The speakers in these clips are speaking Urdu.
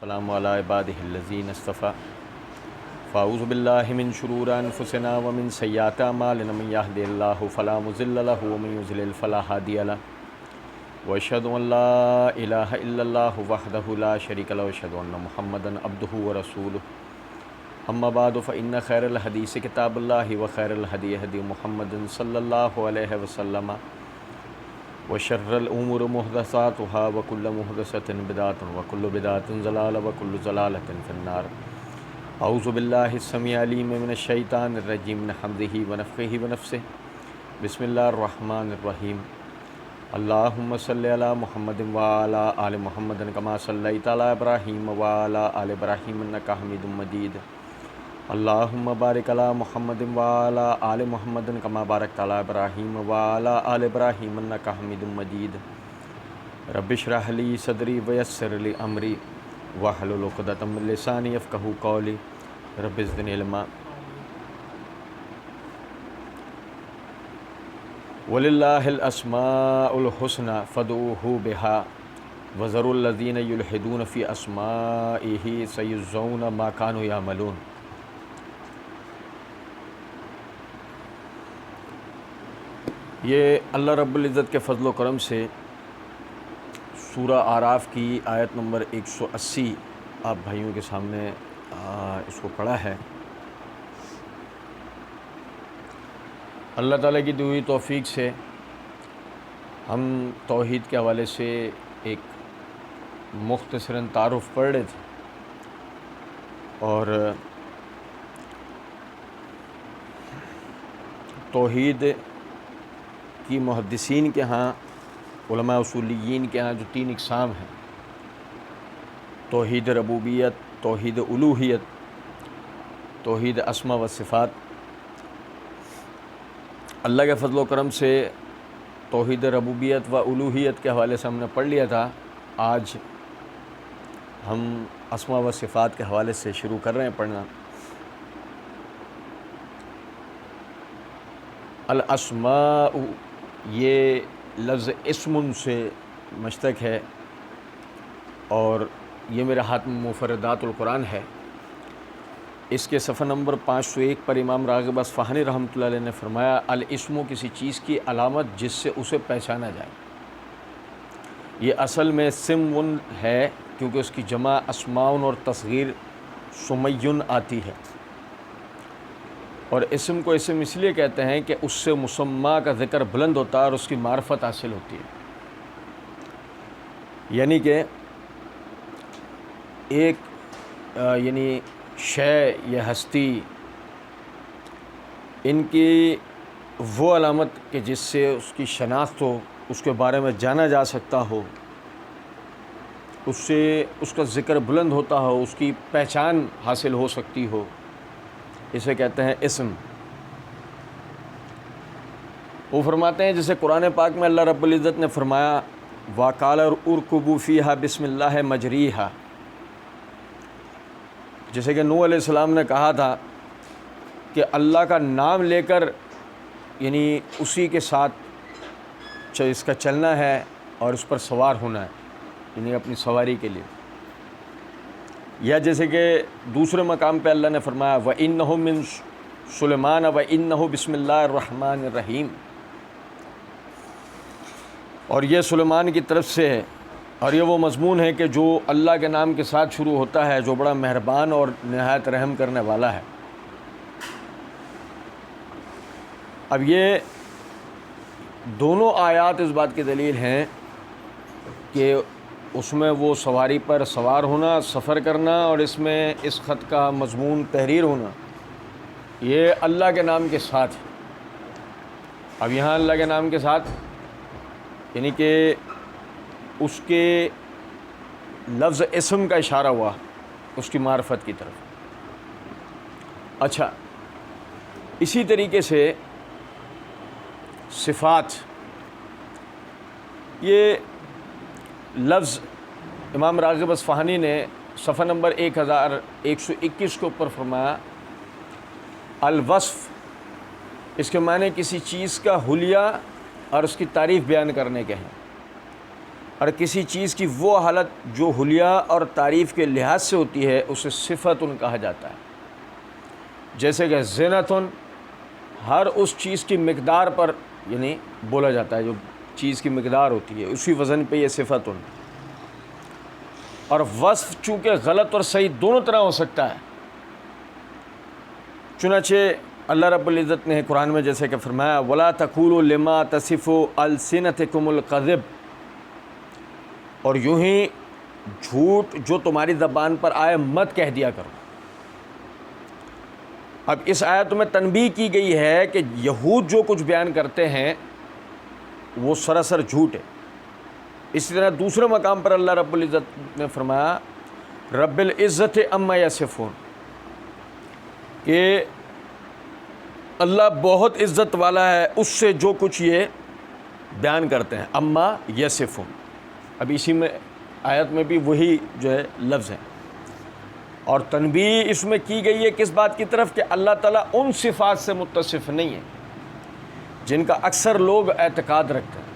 السلام علی عبادہ الذین اصطفیٰ فاعوذ باللہ من شرور انفسنا ومن سیئات اعمالنا من یہدہ اللہ فلا مضل لہ ومن یضلل فلا ہادی لہ واشہد ان لا الہ الا اللہ وحدہ لا شریک لہ واشہد ان محمدا عبدہ ورسولہ اما بعد فإن خیر الحدیث کتاب اللہ وخیر الہدی ہدی محمد صلی اللہ علیہ وسلم وشر الامور محدثاتها وكل محدثة بدعة وكل بدعة ضلالة وكل ضلالة في النار اعوذ باللہ السمیع العلیم من الشیطان الرجیم من حمزہ ونفخہ ونفثہ بسم اللہ الرحمن الرحیم اللہم صلی علی محمد وعلی آل محمد کما صلیت علی ابراہیم وعلی آل ابراہیم انک حمید مجید اللہم بارک علی محمد وعلی آل محمد کما بارکت علی ابراہیم وعلی آل ابراہیم انک حمید مجید رب اشرح لی صدری ویسر لی امری واحلل عقدۃ من لسانی یفقہوا قولی رب زدنی علما وَلِلَّهِ الْأَسْمَاءُ الْحُسْنَى فَادْعُوهُ بِهَا وَذَرُوا الَّذِينَ يُلْحِدُونَ فِي أَسْمَائِهِ سَيُجْزَوْنَ مَا كَانُوا يَعْمَلُونَ۔ یہ اللہ رب العزت کے فضل و کرم سے سورہ اعراف کی آیت نمبر 180 آپ بھائیوں کے سامنے اس کو پڑھا ہے۔ اللہ تعالیٰ کی دی ہوئی توفیق سے ہم توحید کے حوالے سے ایک مختصراً تعارف پڑھ رہے تھے، اور توحید کی محدثین کے ہاں، علماء اصولیین کے ہاں جو 3 اقسام ہیں، توحید ربوبیت، توحید الوہیت، توحید اسماء و صفات۔ اللہ کے فضل و کرم سے توحید ربوبیت و الوہیت کے حوالے سے ہم نے پڑھ لیا تھا۔ آج ہم اسماء و صفات کے حوالے سے شروع کر رہے ہیں پڑھنا۔ الاسماء، یہ لفظ اسم سے مشتق ہے، اور یہ میرے ہاتھ میں مفردات القرآن ہے۔ اس کے صفحہ نمبر 501 پر امام راغب اصفہانی رحمۃ اللہ علیہ نے فرمایا، الاسم کسی چیز کی علامت جس سے اسے پہچانا جائے۔ یہ اصل میں سمون ہے، کیونکہ اس کی جمع اسماؤن اور تصغیر سمیون آتی ہے، اور اسم کو اسم اس لیے کہتے ہیں کہ اس سے مسمى کا ذکر بلند ہوتا ہے اور اس کی معرفت حاصل ہوتی ہے۔ یعنی کہ ایک یعنی شے یا ہستی، ان کی وہ علامت کہ جس سے اس کی شناخت ہو، اس کے بارے میں جانا جا سکتا ہو، اس سے اس کا ذکر بلند ہوتا ہو، اس کی پہچان حاصل ہو سکتی ہو، اسے کہتے ہیں اسم۔ وہ فرماتے ہیں جیسے قرآن پاک میں اللہ رب العزت نے فرمایا، وَقَالَ ارْكُبُوا فِيهَا بِسْمِ اللَّهِ مَجْرِيهَا، جیسے کہ نوح علیہ السلام نے کہا تھا کہ اللہ کا نام لے کر یعنی اسی کے ساتھ اس کا چلنا ہے اور اس پر سوار ہونا ہے، یعنی اپنی سواری کے لیے۔ یا جیسے کہ دوسرے مقام پہ اللہ نے فرمایا، وَإِنَّهُ مِن سُلَيْمَانَ وَإِنَّهُ بِسْمِ اللَّهِ الرَّحْمَٰنِ الرَّحِيمِ، اور یہ سلیمان کی طرف سے ہے، اور یہ وہ مضمون ہے کہ جو اللہ کے نام کے ساتھ شروع ہوتا ہے، جو بڑا مہربان اور نہایت رحم کرنے والا ہے۔ اب یہ دونوں آیات اس بات کی دلیل ہیں کہ اس میں وہ سواری پر سوار ہونا، سفر کرنا، اور اس میں اس خط کا مضمون تحریر ہونا، یہ اللہ کے نام کے ساتھ ہے۔ اب یہاں اللہ کے نام کے ساتھ یعنی کہ اس کے لفظ اسم کا اشارہ ہوا اس کی معرفت کی طرف۔ اچھا، اسی طریقے سے صفات، یہ لفظ امام راغب اصفہانی نے صفحہ نمبر 1121 کے اوپر فرمایا، الوصف، اس کے معنی کسی چیز کا حلیہ اور اس کی تعریف بیان کرنے کے ہیں۔ اور کسی چیز کی وہ حالت جو حلیہ اور تعریف کے لحاظ سے ہوتی ہے اسے صفتن کہا جاتا ہے. جیسے کہ زینتن ہر اس چیز کی مقدار پر یعنی بولا جاتا ہے، جو چیز کی مقدار ہوتی ہے اسی وزن پہ یہ صفتن. اور وصف چونکہ غلط اور صحیح دونوں طرح ہو سکتا ہے، چنانچہ اللہ رب العزت نے قرآن میں جیسے کہ فرمایا وَلَا تَقُولُوا لِمَا تَصِفُ أَلْسِنَتُكُمُ الْكَذِبَ، اور یوں ہی جھوٹ جو تمہاری زبان پر آئے مت کہہ دیا کرو. اب اس آیت میں تنبیہ کی گئی ہے کہ یہود جو کچھ بیان کرتے ہیں وہ سراسر جھوٹ ہے. اسی طرح دوسرے مقام پر اللہ رب العزت نے فرمایا رب العزت عما یصفون، کہ اللہ بہت عزت والا ہے اس سے جو کچھ یہ بیان کرتے ہیں. عما یصفون، اب اسی میں آیت میں بھی وہی جو ہے لفظ ہے. اور تنبیہ اس میں کی گئی ہے کس بات کی طرف کہ اللہ تعالیٰ ان صفات سے متصف نہیں ہے جن کا اکثر لوگ اعتقاد رکھتے ہیں،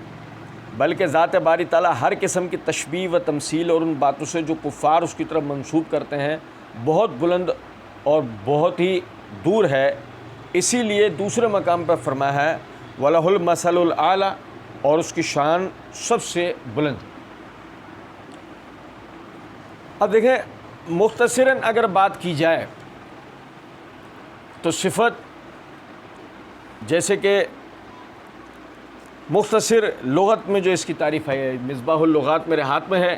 بلکہ ذات باری تعالیٰ ہر قسم کی تشبیہ و تمثیل اور ان باتوں سے جو کفار اس کی طرف منسوب کرتے ہیں بہت بلند اور بہت ہی دور ہے. اسی لیے دوسرے مقام پر فرمایا ہے وَلَهُ الْمَثَلُ الْأَعْلَى، اور اس کی شان سب سے بلند. اب دیکھیں مختصراً اگر بات کی جائے تو صفت جیسے کہ مختصر لغت میں جو اس کی تعریف ہے، مصباح اللغات میرے ہاتھ میں ہے،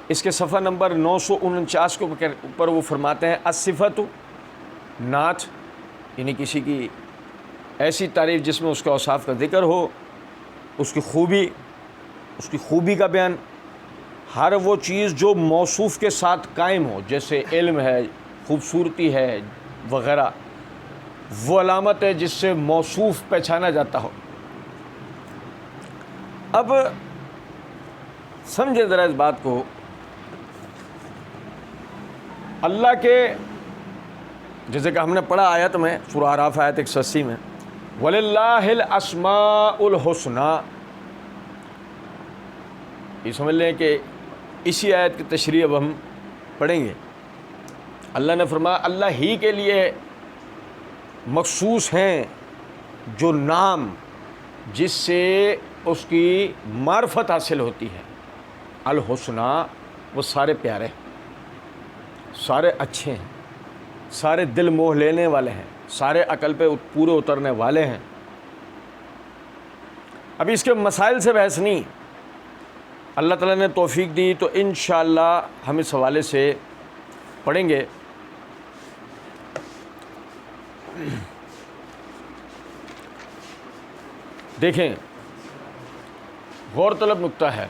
اس کے صفحہ نمبر 949 کے اوپر وہ فرماتے ہیں الصفت نعت، یعنی کسی کی ایسی تعریف جس میں اس کے اوصاف کا ذکر ہو، اس کی خوبی کا بیان. ہر وہ چیز جو موصوف کے ساتھ قائم ہو، جیسے علم ہے، خوبصورتی ہے وغیرہ، وہ علامت ہے جس سے موصوف پہچانا جاتا ہو. اب سمجھیں ذرا اس بات کو، اللہ کے جیسے کہ ہم نے پڑھا آیت میں سورہ اعراف آیت 180 میں وَلِلَّهِ الْأَسْمَاءُ الْحُسْنَى، یہ سمجھ لیں کہ اسی آیت کی تشریح اب ہم پڑھیں گے. اللہ نے فرمایا اللہ ہی کے لیے مخصوص ہیں جو نام جس سے اس کی معرفت حاصل ہوتی ہے. الحسنہ، وہ سارے پیارے، سارے اچھے ہیں، سارے دل موہ لینے والے ہیں، سارے عقل پہ پورے اترنے والے ہیں. ابھی اس کے مسائل سے بحث نہیں، اللہ تعالیٰ نے توفیق دی تو انشاءاللہ ہم اس حوالے سے پڑھیں گے. دیکھیں غور طلب نقطہ ہے،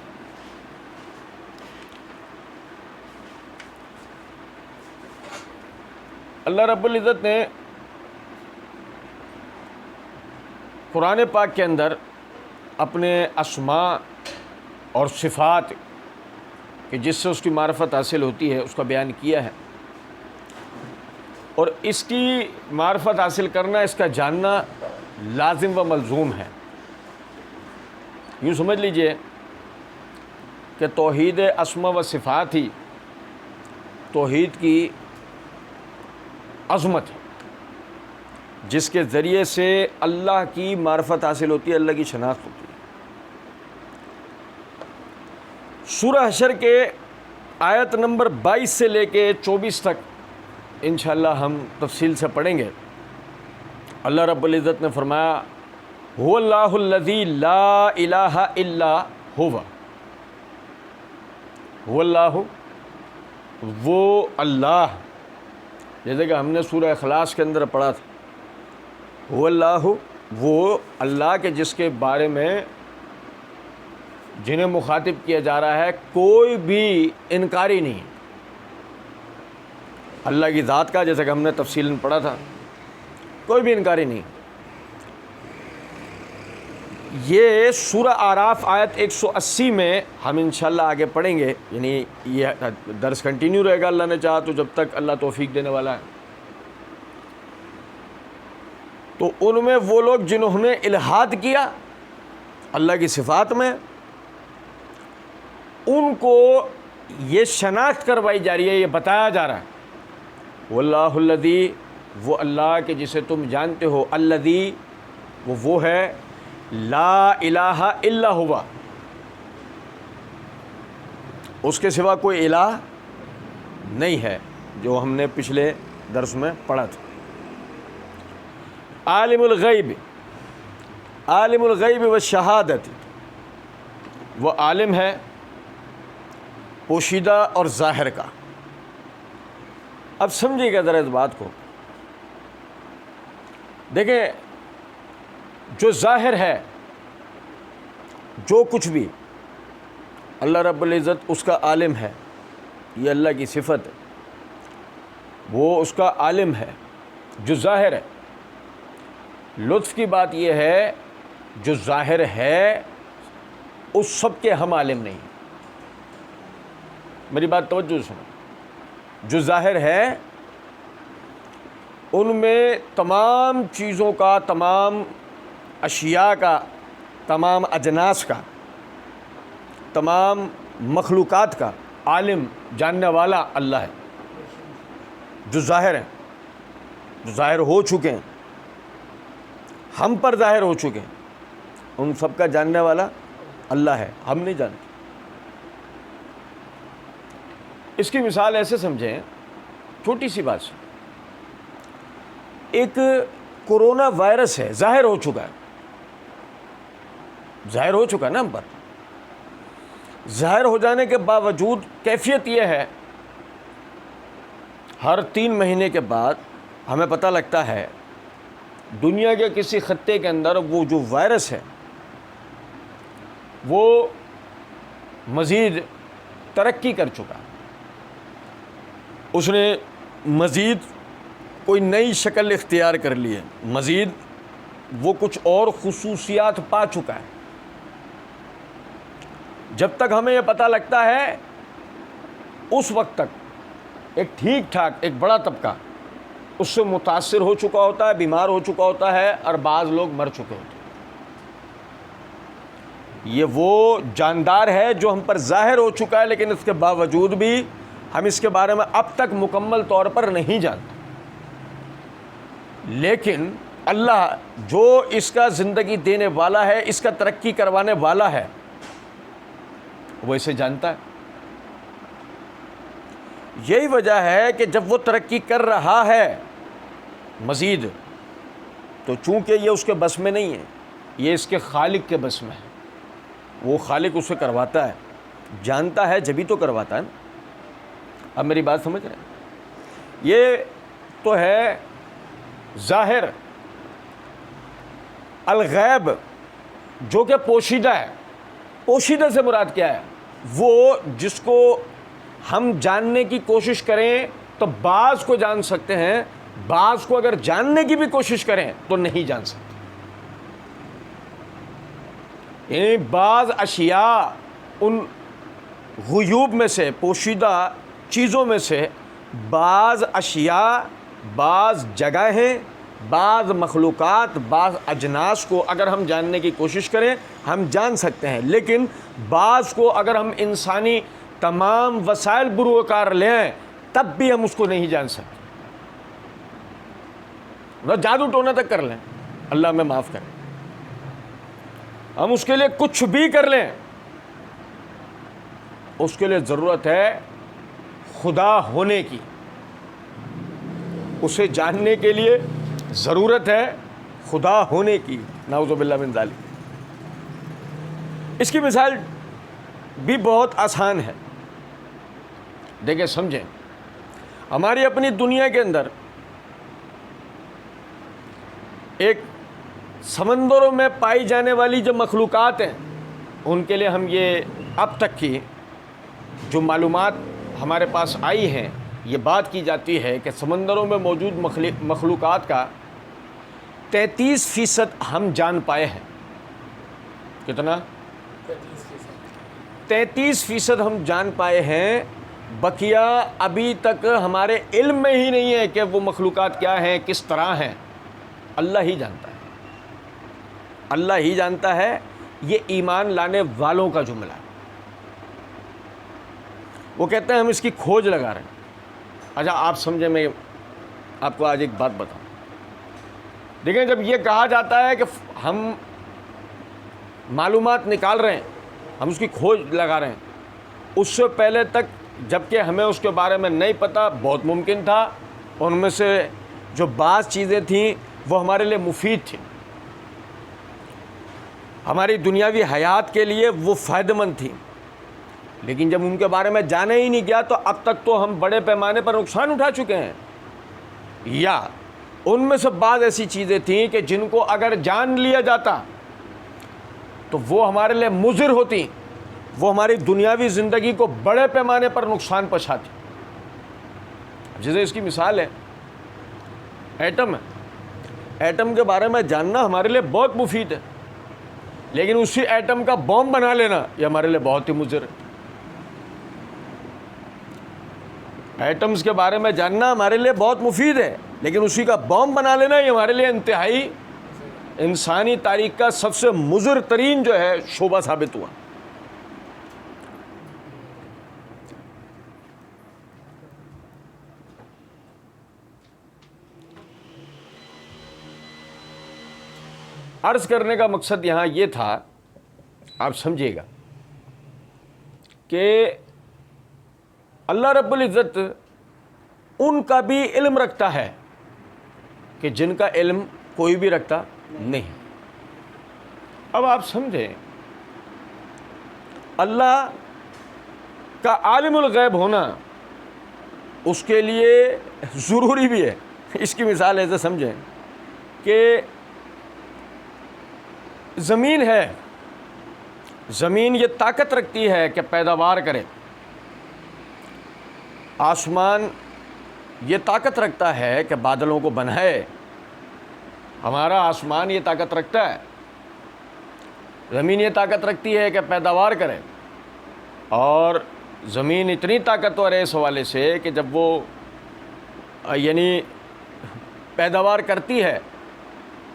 اللہ رب العزت نے قرآن پاک کے اندر اپنے اسماء اور صفات کہ جس سے اس کی معرفت حاصل ہوتی ہے اس کا بیان کیا ہے. اور اس کی معرفت حاصل کرنا، اس کا جاننا لازم و ملزوم ہے. یوں سمجھ لیجئے کہ توحید اسماء و صفات ہی توحید کی عظمت ہے، جس کے ذریعے سے اللہ کی معرفت حاصل ہوتی ہے، اللہ کی شناخت ہوتی ہے. سورہ حشر کے آیت نمبر 22 سے لے کے 24 تک انشاءاللہ ہم تفصیل سے پڑھیں گے. اللہ رب العزت نے فرمایا هو اللہ الذی لا الہ الا هو، هو اللہ، وہ اللہ، جیسے کہ ہم نے سورہ اخلاص کے اندر پڑھا تھا، هو اللہ، وہ اللہ کے جس کے بارے میں جنہیں مخاطب کیا جا رہا ہے کوئی بھی انکاری نہیں. اللہ کی ذات کا جیسے کہ ہم نے تفصیلاً پڑھا تھا، کوئی بھی انکاری نہیں. یہ سورہ اعراف آیت 180 میں ہم انشاءاللہ آگے پڑھیں گے، یعنی یہ درس کنٹینیو رہے گا اللہ نے چاہا تو، جب تک اللہ توفیق دینے والا ہے. تو ان میں وہ لوگ جنہوں نے الحاد کیا اللہ کی صفات میں، ان کو یہ شناخت کروائی جا رہی ہے، یہ بتایا جا رہا ہے واللہ الذی، وہ اللہ کے جسے تم جانتے ہو، الذی وہ ہے لا الہ الا ہوا، اس کے سوا کوئی الہ نہیں ہے، جو ہم نے پچھلے درس میں پڑھا تھا۔ عالم الغیب، عالم الغیب والشہادت، وہ عالم ہے پوشیدہ اور ظاہر کا۔ اب سمجھیے گا ذرا اس بات کو، دیکھیں جو ظاہر ہے، جو کچھ بھی اللہ رب العزت اس کا عالم ہے، یہ اللہ کی صفت ہے، وہ اس کا عالم ہے جو ظاہر ہے۔ لطف کی بات یہ ہے جو ظاہر ہے اس سب کے ہم عالم نہیں، میری بات توجہ سنو، جو ظاہر ہے ان میں تمام چیزوں کا، تمام اشیاء کا، تمام اجناس کا، تمام مخلوقات کا عالم، جاننے والا اللہ ہے، جو ظاہر ہے، جو ظاہر ہو چکے ہیں، ہم پر ظاہر ہو چکے ہیں، ان سب کا جاننے والا اللہ ہے، ہم نہیں جانتے۔ اس کی مثال ایسے سمجھیں، چھوٹی سی بات سے، ایک کورونا وائرس ہے، ظاہر ہو چکا ہے، ظاہر ہو چکا ہے نا ہم پر، ظاہر ہو جانے کے باوجود کیفیت یہ ہے ہر 3 مہینے کے بعد ہمیں پتہ لگتا ہے دنیا کے کسی خطے کے اندر وہ جو وائرس ہے وہ مزید ترقی کر چکا، اس نے مزید کوئی نئی شکل اختیار کر لی ہے، مزید وہ کچھ اور خصوصیات پا چکا ہے۔ جب تک ہمیں یہ پتہ لگتا ہے اس وقت تک ایک ٹھیک ٹھاک ایک بڑا طبقہ اس سے متاثر ہو چکا ہوتا ہے، بیمار ہو چکا ہوتا ہے، اور بعض لوگ مر چکے ہوتے ہیں۔ یہ وہ جاندار ہے جو ہم پر ظاہر ہو چکا ہے، لیکن اس کے باوجود بھی ہم اس کے بارے میں اب تک مکمل طور پر نہیں جانتے۔ لیکن اللہ جو اس کا زندگی دینے والا ہے، اس کا ترقی کروانے والا ہے، وہ اسے جانتا ہے۔ یہی وجہ ہے کہ جب وہ ترقی کر رہا ہے مزید، تو چونکہ یہ اس کے بس میں نہیں ہے، یہ اس کے خالق کے بس میں ہے، وہ خالق اسے کرواتا ہے، جانتا ہے جبھی تو کرواتا ہے نا۔ اب میری بات سمجھ رہے ہیں؟ یہ تو ہے ظاہر۔ الغیب جو کہ پوشیدہ ہے، پوشیدہ سے مراد کیا ہے؟ وہ جس کو ہم جاننے کی کوشش کریں تو بعض کو جان سکتے ہیں، بعض کو اگر جاننے کی بھی کوشش کریں تو نہیں جان سکتے۔ یعنی بعض اشیاء ان غیوب میں سے، پوشیدہ چیزوں میں سے بعض اشیاء، بعض جگہیں، بعض مخلوقات، بعض اجناس کو اگر ہم جاننے کی کوشش کریں ہم جان سکتے ہیں، لیکن بعض کو اگر ہم انسانی تمام وسائل بروکار لیں تب بھی ہم اس کو نہیں جان سکتے۔ نہ جادو ٹونا تک کر لیں، اللہ ہمیں معاف کرے، ہم اس کے لیے کچھ بھی کر لیں، اس کے لیے ضرورت ہے خدا ہونے کی، اسے جاننے کے لیے ضرورت ہے خدا ہونے کی، نعوذ باللہ من ذالک۔ اس کی مثال بھی بہت آسان ہے، دیکھیں سمجھیں، ہماری اپنی دنیا کے اندر ایک سمندروں میں پائی جانے والی جو مخلوقات ہیں ان کے لیے ہم یہ اب تک کی جو معلومات ہمارے پاس آئی ہیں، یہ بات کی جاتی ہے کہ سمندروں میں موجود مخلوقات کا 33% ہم جان پائے ہیں۔ کتنا؟ 33% ہم جان پائے ہیں، بقیہ ابھی تک ہمارے علم میں ہی نہیں ہے کہ وہ مخلوقات کیا ہیں، کس طرح ہیں، اللہ ہی جانتا ہے، اللہ ہی جانتا ہے۔ یہ ایمان لانے والوں کا جملہ ہے، وہ کہتے ہیں ہم اس کی کھوج لگا رہے ہیں. اچھا آپ سمجھیں، میں آپ کو آج ایک بات بتاؤں. دیکھیں، جب یہ کہا جاتا ہے کہ ہم معلومات نکال رہے ہیں، ہم اس کی کھوج لگا رہے ہیں، اس سے پہلے تک جب کہ ہمیں اس کے بارے میں نہیں پتہ، بہت ممکن تھا ان میں سے جو بعض چیزیں تھیں وہ ہمارے لیے مفید تھیں، ہماری دنیاوی حیات کے لیے وہ فائدہ مند تھیں، لیکن جب ان کے بارے میں جانا ہی نہیں گیا تو اب تک تو ہم بڑے پیمانے پر نقصان اٹھا چکے ہیں. یا ان میں سے بعض ایسی چیزیں تھیں کہ جن کو اگر جان لیا جاتا تو وہ ہمارے لیے مضر ہوتی، وہ ہماری دنیاوی زندگی کو بڑے پیمانے پر نقصان پہنچاتی. جیسے اس کی مثال ہے ایٹم ہے. ایٹم کے بارے میں جاننا ہمارے لیے بہت مفید ہے، لیکن اسی ایٹم کا بم بنا لینا یہ ہمارے لیے بہت ہی مضر ہے. ایٹمز کے بارے میں جاننا ہمارے لیے بہت مفید ہے، لیکن اسی کا بم بنا لینا یہ ہمارے لیے انتہائی انسانی تاریخ کا سب سے مضر ترین جو ہے شعبہ ثابت ہوا. عرض کرنے کا مقصد یہاں یہ تھا، آپ سمجھیے گا کہ اللہ رب العزت ان کا بھی علم رکھتا ہے کہ جن کا علم کوئی بھی رکھتا نہیں. اب آپ سمجھیں، اللہ کا عالم الغیب ہونا اس کے لیے ضروری بھی ہے. اس کی مثال ایسے سمجھیں کہ زمین ہے، زمین یہ طاقت رکھتی ہے کہ پیداوار کرے، آسمان یہ طاقت رکھتا ہے کہ بادلوں کو بنائے، ہمارا آسمان یہ طاقت رکھتا ہے، زمین یہ طاقت رکھتی ہے کہ پیداوار کرے. اور زمین اتنی طاقتور ہے اس حوالے سے کہ جب وہ یعنی پیداوار کرتی ہے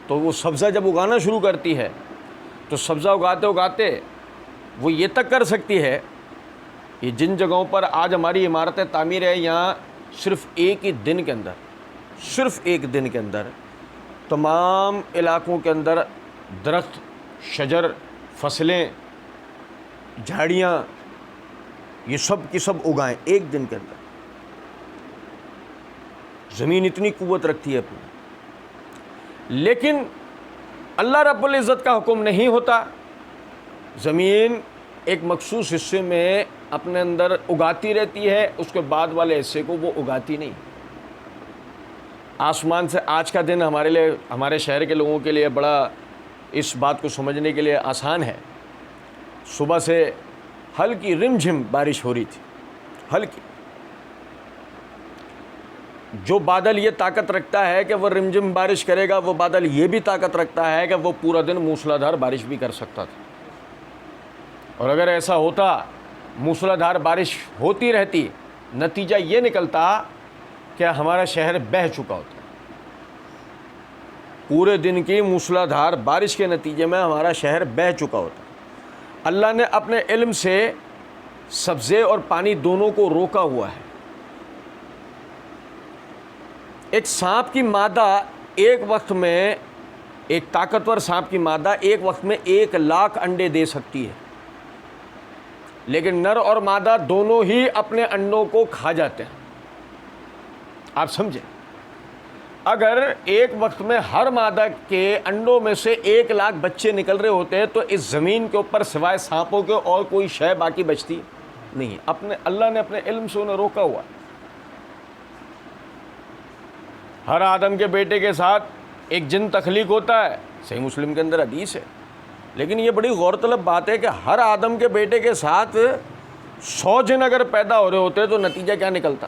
تو وہ سبزہ جب اگانا شروع کرتی ہے تو سبزہ اگاتے اگاتے وہ یہ تک کر سکتی ہے، یہ جن جگہوں پر آج ہماری عمارتیں تعمیر ہے، یہاں صرف ایک ہی دن کے اندر تمام علاقوں کے اندر درخت، شجر، فصلیں، جھاڑیاں یہ سب کی سب اگائیں ایک دن کے اندر. زمین اتنی قوت رکھتی ہے اپنی. لیکن اللہ رب العزت کا حکم نہیں ہوتا، زمین ایک مخصوص حصے میں اپنے اندر اگاتی رہتی ہے، اس کے بعد والے حصے کو وہ اگاتی نہیں. آسمان سے آج کا دن ہمارے لیے، ہمارے شہر کے لوگوں کے لیے بڑا اس بات کو سمجھنے کے لیے آسان ہے. صبح سے ہلکی رم جھم بارش ہو رہی تھی، ہلکی. جو بادل یہ طاقت رکھتا ہے کہ وہ رم جھم بارش کرے گا، وہ بادل یہ بھی طاقت رکھتا ہے کہ وہ پورا دن موسلا دھار بارش بھی کر سکتا تھا. اور اگر ایسا ہوتا، موسلا دھار بارش ہوتی رہتی، نتیجہ یہ نکلتا کہ ہمارا شہر بہہ چکا ہوتا. پورے دن کی موسلا دھار بارش کے نتیجے میں ہمارا شہر بہہ چکا ہوتا. اللہ نے اپنے علم سے سبزے اور پانی دونوں کو روکا ہوا ہے. ایک سانپ کی مادہ ایک وقت میں، ایک طاقتور سانپ کی مادہ ایک وقت میں 1,00,000 انڈے دے سکتی ہے، لیکن نر اور مادہ دونوں ہی اپنے انڈوں کو کھا جاتے ہیں. آپ سمجھیں، اگر ایک وقت میں ہر مادہ کے انڈوں میں سے 1,00,000 بچے نکل رہے ہوتے ہیں تو اس زمین کے اوپر سوائے سانپوں کے اور کوئی شے باقی بچتی نہیں. اللہ نے اپنے علم سے انہیں روکا ہوا. ہر آدم کے بیٹے کے ساتھ ایک جن تخلیق ہوتا ہے، صحیح مسلم کے اندر حدیث ہے. لیکن یہ بڑی غور طلب بات ہے کہ ہر آدم کے بیٹے کے ساتھ 100 جن اگر پیدا ہو رہے ہوتے تو نتیجہ کیا نکلتا؟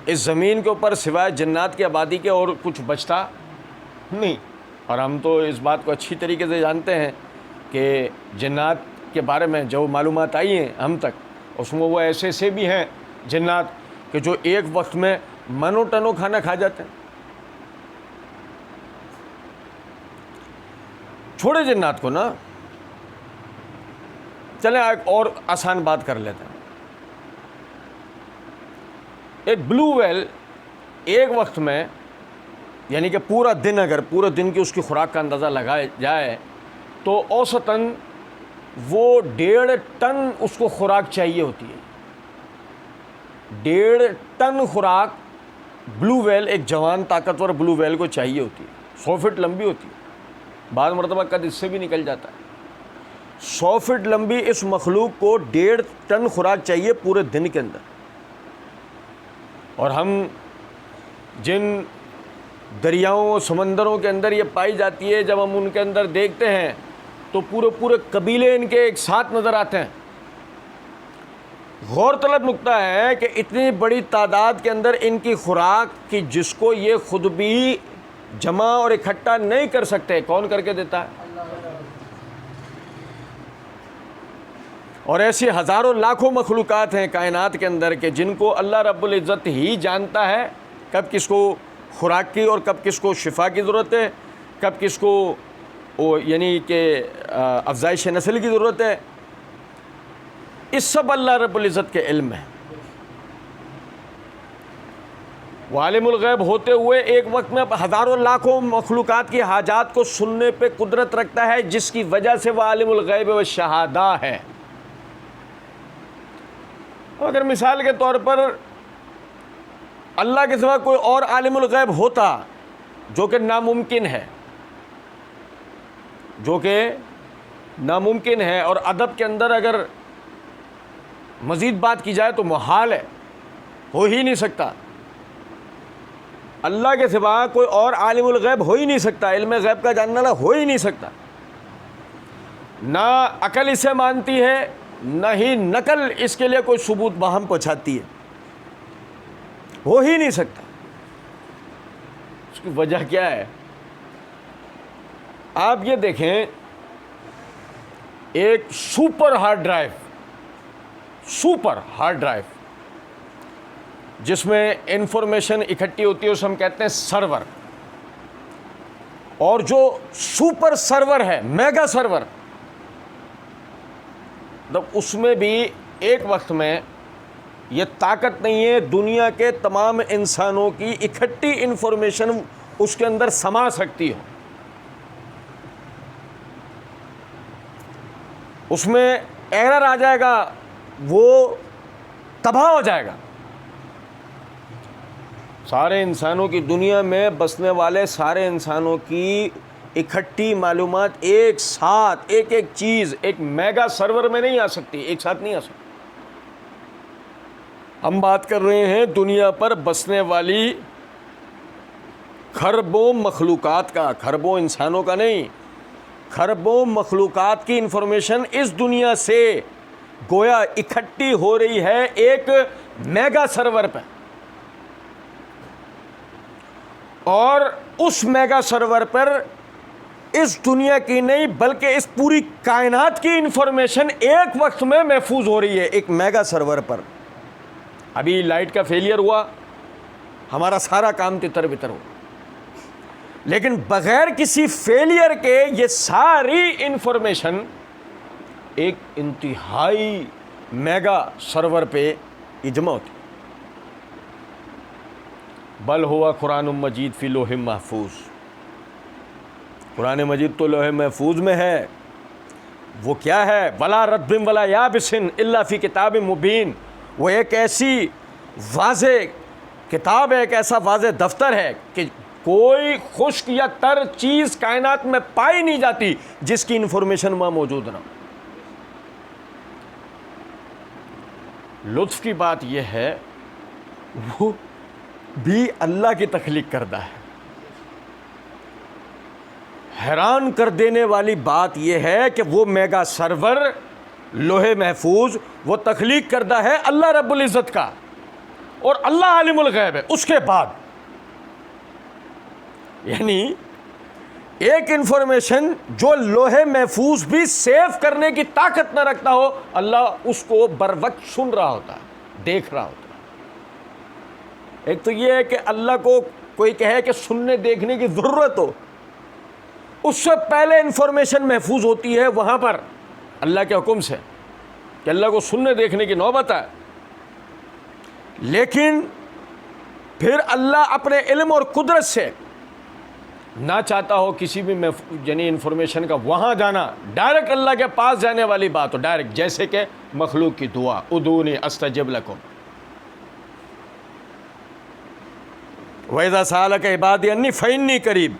اس زمین کے اوپر سوائے جنات کی آبادی کے اور کچھ بچتا نہیں. اور ہم تو اس بات کو اچھی طریقے سے جانتے ہیں کہ جنات کے بارے میں جو معلومات آئی ہیں ہم تک، اس میں وہ ایسے ایسے بھی ہیں جنات کہ جو ایک وقت میں منو ٹنو کھانا کھا جاتے ہیں. چھوڑے جنات کو نا، چلیں ایک اور آسان بات کر لیتے ہیں. ایک بلو ویل ایک وقت میں یعنی کہ پورا دن اگر پورے دن کی اس کی خوراک کا اندازہ لگایا جائے تو اوسطاً وہ 1.5 ٹن اس کو خوراک چاہیے ہوتی ہے. 1.5 ٹن خوراک بلو ویل، ایک جوان طاقتور بلو ویل کو چاہیے ہوتی ہے. 100 فٹ لمبی ہوتی ہے، بعض مرتبہ قد اس سے بھی نکل جاتا ہے. 100 فٹ لمبی اس مخلوق کو 1.5 ٹن خوراک چاہیے پورے دن کے اندر. اور ہم جن دریاؤں سمندروں کے اندر یہ پائی جاتی ہے، جب ہم ان کے اندر دیکھتے ہیں تو پورے قبیلے ان کے ایک ساتھ نظر آتے ہیں. غور طلب نکتہ ہے کہ اتنی بڑی تعداد کے اندر ان کی خوراک کی جس کو یہ خود بھی جمع اور اکٹھا نہیں کر سکتے، کون کر کے دیتا ہے؟ اور ایسی ہزاروں لاکھوں مخلوقات ہیں کائنات کے اندر کہ جن کو اللہ رب العزت ہی جانتا ہے کب کس کو خوراک کی اور کب کس کو شفا کی ضرورت ہے، کب کس کو یعنی کہ افزائش نسل کی ضرورت ہے. اس سب اللہ رب العزت کے علم ہے. وہ عالم الغیب ہوتے ہوئے ایک وقت میں ہزاروں لاکھوں مخلوقات کی حاجات کو سننے پہ قدرت رکھتا ہے، جس کی وجہ سے وہ عالم الغیب و شہادہ ہے. اگر مثال کے طور پر اللہ کے سوا کوئی اور عالم الغیب ہوتا، جو کہ ناممکن ہے، اور ادب کے اندر اگر مزید بات کی جائے تو محال ہے، ہو ہی نہیں سکتا. اللہ کے سوا کوئی اور عالم الغیب ہو ہی نہیں سکتا، علم غیب کا جاننے والا ہو ہی نہیں سکتا. نہ عقل اسے مانتی ہے، نہ ہی نقل اس کے لیے کوئی ثبوت باہم پہنچاتی ہے، ہو ہی نہیں سکتا. اس کی وجہ کیا ہے؟ آپ یہ دیکھیں، ایک سپر ہارڈ ڈرائیو جس میں انفارمیشن اکٹھی ہوتی ہے، اسے ہم کہتے ہیں سرور. اور جو سپر سرور ہے، میگا سرور، اس میں بھی ایک وقت میں یہ طاقت نہیں ہے دنیا کے تمام انسانوں کی اکٹھی انفارمیشن اس کے اندر سما سکتی ہو. اس میں ایرر آ جائے گا، وہ تباہ ہو جائے گا. سارے انسانوں کی، دنیا میں بسنے والے سارے انسانوں کی اکٹھی معلومات ایک ساتھ، ایک چیز ایک میگا سرور میں نہیں آ سکتی، ایک ساتھ نہیں آ سکتی. ہم بات کر رہے ہیں دنیا پر بسنے والی کھربوں مخلوقات کا، کھربوں انسانوں کا نہیں، کھربوں مخلوقات کی انفارمیشن اس دنیا سے گویا اکٹھی ہو رہی ہے ایک میگا سرور پہ. اور اس میگا سرور پر اس دنیا کی نہیں بلکہ اس پوری کائنات کی انفارمیشن ایک وقت میں محفوظ ہو رہی ہے ایک میگا سرور پر. ابھی لائٹ کا فیلئر ہوا، ہمارا سارا کام تتر بتر ہوا، لیکن بغیر کسی فیلئر کے یہ ساری انفارمیشن ایک انتہائی میگا سرور پہ جمع ہوتی. بل ہوا قرآن مجید فی لوح محفوظ. قرآن مجید تو لوح محفوظ میں ہے. وہ کیا ہے؟ ولا رطب ولا یابس الا فی کتاب مبین. وہ ایک ایسی واضح کتاب ہے، ایک ایسا واضح دفتر ہے کہ کوئی خشک یا تر چیز کائنات میں پائی نہیں جاتی جس کی انفارمیشن وہاں موجود نہ. لطف کی بات یہ ہے وہ بھی اللہ کی تخلیق کردہ ہے. حیران کر دینے والی بات یہ ہے کہ وہ میگا سرور لوح محفوظ وہ تخلیق کردہ ہے اللہ رب العزت کا، اور اللہ عالم الغیب ہے. اس کے بعد یعنی ایک انفارمیشن جو لوح محفوظ بھی سیو کرنے کی طاقت نہ رکھتا ہو، اللہ اس کو بر وقت سن رہا ہوتا ہے، دیکھ رہا ہوتا ہے. ایک تو یہ ہے کہ اللہ کو کوئی کہے کہ سننے دیکھنے کی ضرورت ہو، اس سے پہلے انفارمیشن محفوظ ہوتی ہے وہاں پر اللہ کے حکم سے کہ اللہ کو سننے دیکھنے کی نوبت ہے. لیکن پھر اللہ اپنے علم اور قدرت سے نہ چاہتا ہو کسی بھی یعنی انفارمیشن کا وہاں جانا، ڈائریکٹ اللہ کے پاس جانے والی بات ہو ڈائریکٹ، جیسے کہ مخلوق کی دعا، ادعونی استجب لکم۔ وَإِذَا سَأَلَكَ عِبَادِي عَنِّي فَإِنِّي قَرِيبٌ،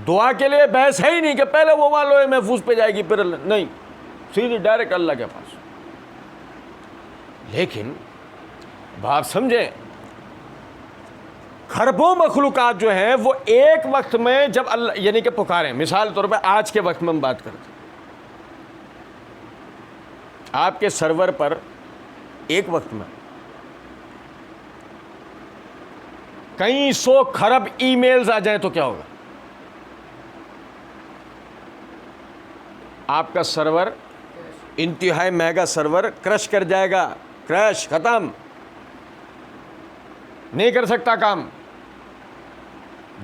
دعا کے لیے بحث ہے ہی نہیں کہ پہلے وہ وہاں لوہے محفوظ پہ جائے گی پھر نہیں، سیدھی ڈائریکٹ اللہ کے پاس۔ لیکن بات سمجھیں، خربوں مخلوقات جو ہیں وہ ایک وقت میں جب اللہ یعنی کہ پکاریں، مثال طور پہ آج کے وقت میں ہم بات کرتے ہیں، آپ کے سرور پر ایک وقت میں کئی سو خرب ای میلز آ جائیں تو کیا ہوگا؟ آپ کا سرور انتہائی میگا سرور کرش کر جائے گا، کرش، ختم، نہیں کر سکتا کام۔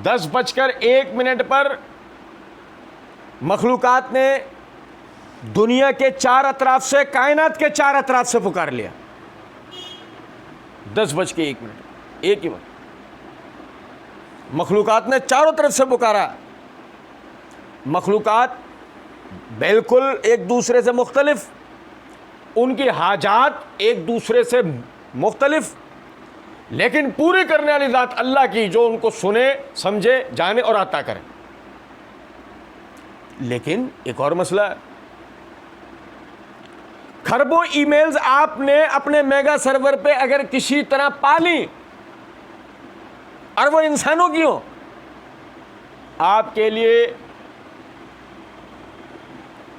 10:01 پر مخلوقات نے دنیا کے 4 اطراف سے، کائنات کے 4 اطراف سے پکار لیا، 10:01 ایک ہی وقت مخلوقات نے چاروں طرف سے پکارا۔ مخلوقات بالکل ایک دوسرے سے مختلف، ان کی حاجات ایک دوسرے سے مختلف، لیکن پوری کرنے والی ذات اللہ کی، جو ان کو سنے، سمجھے، جانے اور عطا کرے۔ لیکن ایک اور مسئلہ ہے، خربوں ای میلز آپ نے اپنے میگا سرور پہ اگر کسی طرح پالی اور وہ انسانوں کی ہو، آپ کے لیے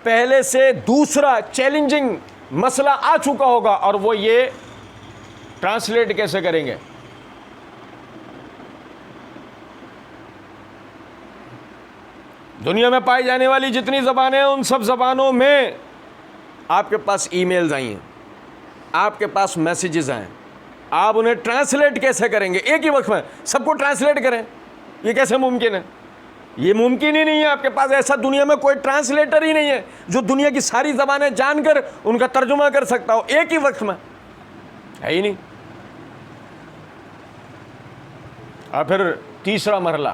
پہلے سے دوسرا چیلنجنگ مسئلہ آ چکا ہوگا، اور وہ یہ ٹرانسلیٹ کیسے کریں گے؟ دنیا میں پائی جانے والی جتنی زبانیں ہیں ان سب زبانوں میں آپ کے پاس ای میلز آئی ہیں، آپ کے پاس میسیجز آئے ہیں، آپ انہیں ٹرانسلیٹ کیسے کریں گے؟ ایک ہی وقت میں سب کو ٹرانسلیٹ کریں، یہ کیسے ممکن ہے؟ یہ ممکن ہی نہیں ہے۔ آپ کے پاس ایسا دنیا میں کوئی ٹرانسلیٹر ہی نہیں ہے جو دنیا کی ساری زبانیں جان کر ان کا ترجمہ کر سکتا ہو ایک ہی وقت میں، ہے ہی نہیں۔ اور پھر تیسرا مرحلہ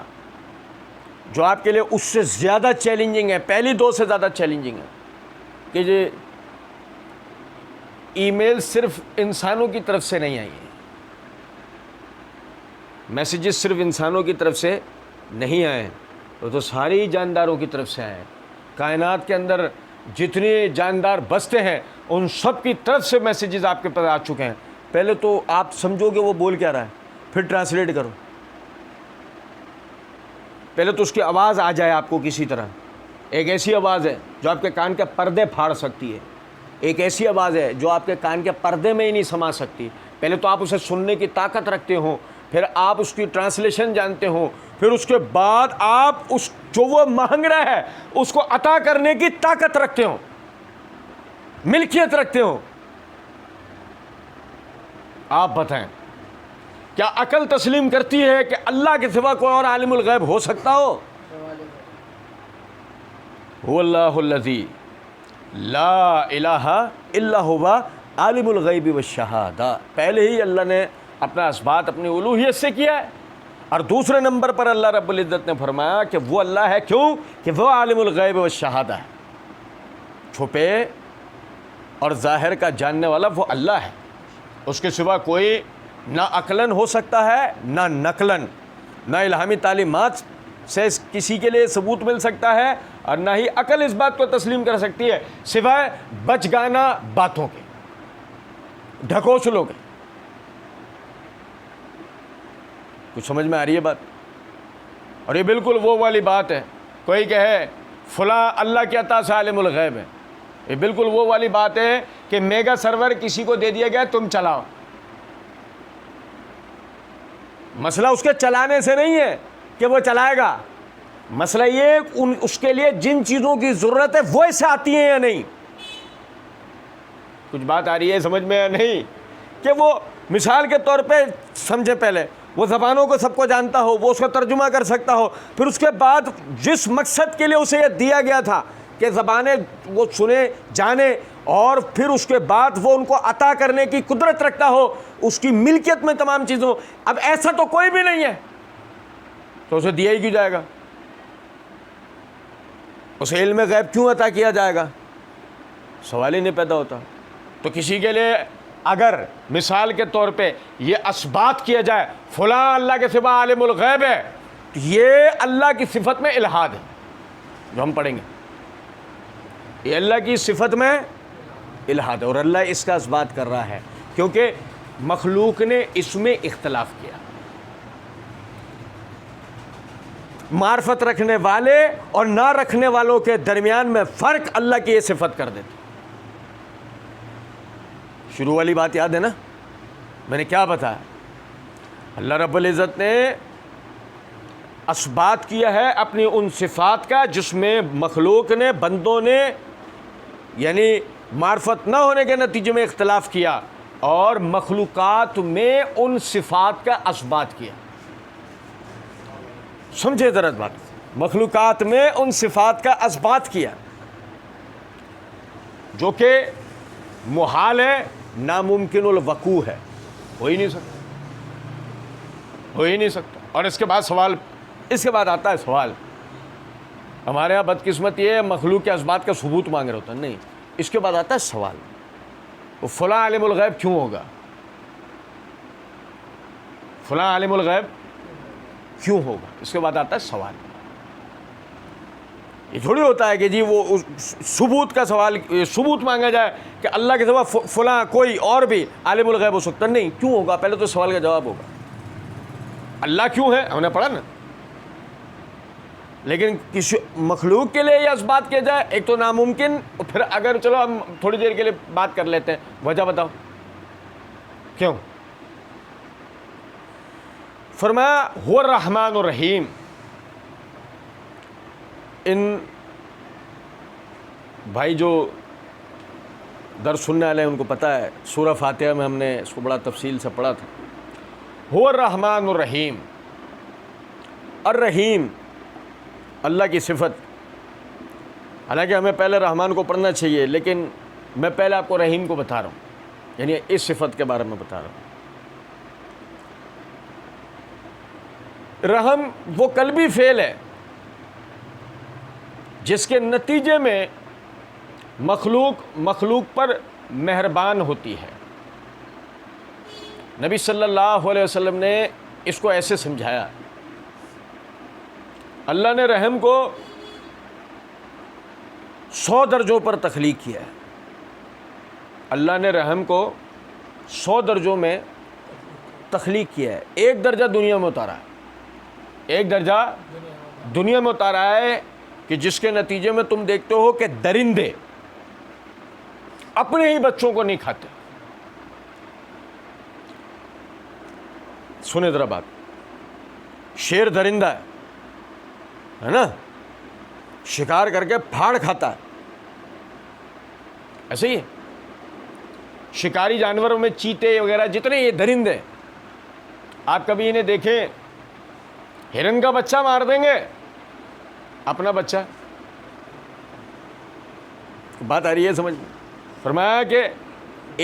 جو آپ کے لیے اس سے زیادہ چیلنجنگ ہے، پہلی دو سے زیادہ چیلنجنگ ہے، کہ یہ ای میل صرف انسانوں کی طرف سے نہیں آئی ہیں، میسیجز صرف انسانوں کی طرف سے نہیں آئے ہیں، وہ تو ساری جانداروں کی طرف سے آئے ہیں۔ کائنات کے اندر جتنے جاندار بستے ہیں ان سب کی طرف سے میسیجز آپ کے پاس آ چکے ہیں۔ پہلے تو آپ سمجھو گے وہ بول کیا رہا ہے، پھر ٹرانسلیٹ کرو، پہلے تو اس کی آواز آ جائے آپ کو کسی طرح۔ ایک ایسی آواز ہے جو آپ کے کان کے پردے پھاڑ سکتی ہے، ایک ایسی آواز ہے جو آپ کے کان کے پردے میں ہی نہیں سما سکتی۔ پہلے تو آپ اسے سننے کی طاقت رکھتے ہو، پھر آپ اس کی ٹرانسلیشن جانتے ہو، پھر اس کے بعد آپ اس جو وہ مانگ رہا ہے اس کو عطا کرنے کی طاقت رکھتے ہو، ملکیت رکھتے ہو۔ آپ بتائیں، کیا عقل تسلیم کرتی ہے کہ اللہ کے سوا کوئی اور عالم الغیب ہو سکتا ہو؟ هو اللہ الذی لا الہ الا هو عالم الغیب والشہادہ۔ پہلے ہی اللہ نے اپنا اثبات اپنی الوہیت سے کیا ہے، اور دوسرے نمبر پر اللہ رب العزت نے فرمایا کہ وہ اللہ ہے، کیوں کہ وہ عالم الغیب والشہادہ ہے، چھپے اور ظاہر کا جاننے والا وہ اللہ ہے، اس کے سوا کوئی نہ عقلاً ہو سکتا ہے، نہ نقلاً، نہ الہامی تعلیمات سے کسی کے لیے ثبوت مل سکتا ہے، اور نہ ہی عقل اس بات کو تسلیم کر سکتی ہے سوائے بچ گانا باتوں کے، ڈھکوسلوں کے۔ کچھ سمجھ میں آ رہی ہے بات؟ اور یہ بالکل وہ والی بات ہے، کوئی کہے فلاں اللہ کی عطا سے عالم الغیب ہے، یہ بالکل وہ والی بات ہے کہ میگا سرور کسی کو دے دیا گیا تم چلاؤ۔ مسئلہ اس کے چلانے سے نہیں ہے کہ وہ چلائے گا، مسئلہ یہ اس کے لیے جن چیزوں کی ضرورت ہے وہ اسے آتی ہیں یا نہیں۔ کچھ بات آ رہی ہے سمجھ میں یا نہیں؟ کہ وہ مثال کے طور پہ سمجھے، پہلے وہ زبانوں کو سب کو جانتا ہو، وہ اس کا ترجمہ کر سکتا ہو، پھر اس کے بعد جس مقصد کے لیے اسے یہ دیا گیا تھا کہ زبانیں وہ سنے جانے اور پھر اس کے بعد وہ ان کو عطا کرنے کی قدرت رکھتا ہو، اس کی ملکیت میں تمام چیزوں. اب ایسا تو کوئی بھی نہیں ہے تو اسے دیا ہی کیوں جائے گا؟ اسے علم غیب کیوں عطا کیا جائے گا؟ سوال ہی نہیں پیدا ہوتا. تو کسی کے لیے اگر مثال کے طور پہ یہ اثبات کیا جائے فلاں اللہ کے سوا عالم الغیب ہے، تو یہ اللہ کی صفت میں الحاد ہے جو ہم پڑھیں گے. یہ اللہ کی صفت میں الحاد ہے اور اللہ اس کا اثبات کر رہا ہے کیونکہ مخلوق نے اس میں اختلاف کیا. معرفت رکھنے والے اور نہ رکھنے والوں کے درمیان میں فرق اللہ کی یہ صفت کر دیتی. شروع والی بات یاد ہے نا، میں نے کیا بتایا؟ اللہ رب العزت نے اثبات کیا ہے اپنی ان صفات کا جس میں مخلوق نے، بندوں نے یعنی معرفت نہ ہونے کے نتیجے میں اختلاف کیا، اور مخلوقات میں ان صفات کا اثبات کیا. سمجھے ذرا بات، مخلوقات میں ان صفات کا اثبات کیا جو کہ محال ہے، ناممکن الوقوع ہے، ہو ہی نہیں سکتا، ہو ہی نہیں سکتا. اور اس کے بعد سوال، اس کے بعد آتا ہے سوال. ہمارے یہاں بدقسمت یہ ہے مخلوق کے اثبات کا ثبوت مانگ رہے ہوتا ہے، نہیں، اس کے بعد آتا ہے سوال، وہ فلاں عالم الغیب کیوں ہوگا؟ فلاں عالم الغیب کیوں ہوگا؟ اس کے بعد آتا ہے سوال. یہ تھوڑی ہوتا ہے کہ جی وہ ثبوت کا سوال، ثبوت مانگا جائے کہ اللہ کے سوا فلاں کوئی اور بھی عالم الغیب ہو سکتا، نہیں، کیوں ہوگا؟ پہلے تو سوال کا جواب ہوگا. اللہ کیوں ہے ہم نے پڑھا نا. لیکن کسی مخلوق کے لیے یہ اثبات کیا جائے، ایک تو ناممکن، پھر اگر چلو ہم تھوڑی دیر کے لیے بات کر لیتے ہیں، وجہ بتاؤ کیوں؟ فرمایا هو الرحمن الرحیم. ان بھائی جو درس سننے والے ہیں ان کو پتہ ہے سورہ فاتحہ میں ہم نے اس کو بڑا تفصیل سے پڑھا تھا. هو الرحمن الرحیم. الرحیم اللہ کی صفت، حالانکہ ہمیں پہلے رحمان کو پڑھنا چاہیے لیکن میں پہلے آپ کو رحیم کو بتا رہا ہوں، یعنی اس صفت کے بارے میں بتا رہا ہوں. رحم وہ قلبی فعل ہے جس کے نتیجے میں مخلوق پر مہربان ہوتی ہے. نبی صلی اللہ علیہ وسلم نے اس کو ایسے سمجھایا. اللہ نے رحم کو 100 درجوں پر تخلیق کیا ہے. اللہ نے رحم کو 100 درجوں میں تخلیق کیا ہے. ایک درجہ دنیا میں اتارا ہے، ایک درجہ دنیا میں اتارا ہے کہ جس کے نتیجے میں تم دیکھتے ہو کہ درندے اپنے ہی بچوں کو نہیں کھاتے. سنیں ذرا بات، شیر درندہ ہے نا، شکار کر کے پھاڑ کھاتا ہے. ایسے ہی شکاری جانوروں میں چیتے وغیرہ جتنے یہ درندے، آپ کبھی انہیں دیکھیں ہرن کا بچہ مار دیں گے اپنا بچہ؟ بات آ رہی ہے سمجھ؟ فرمایا کہ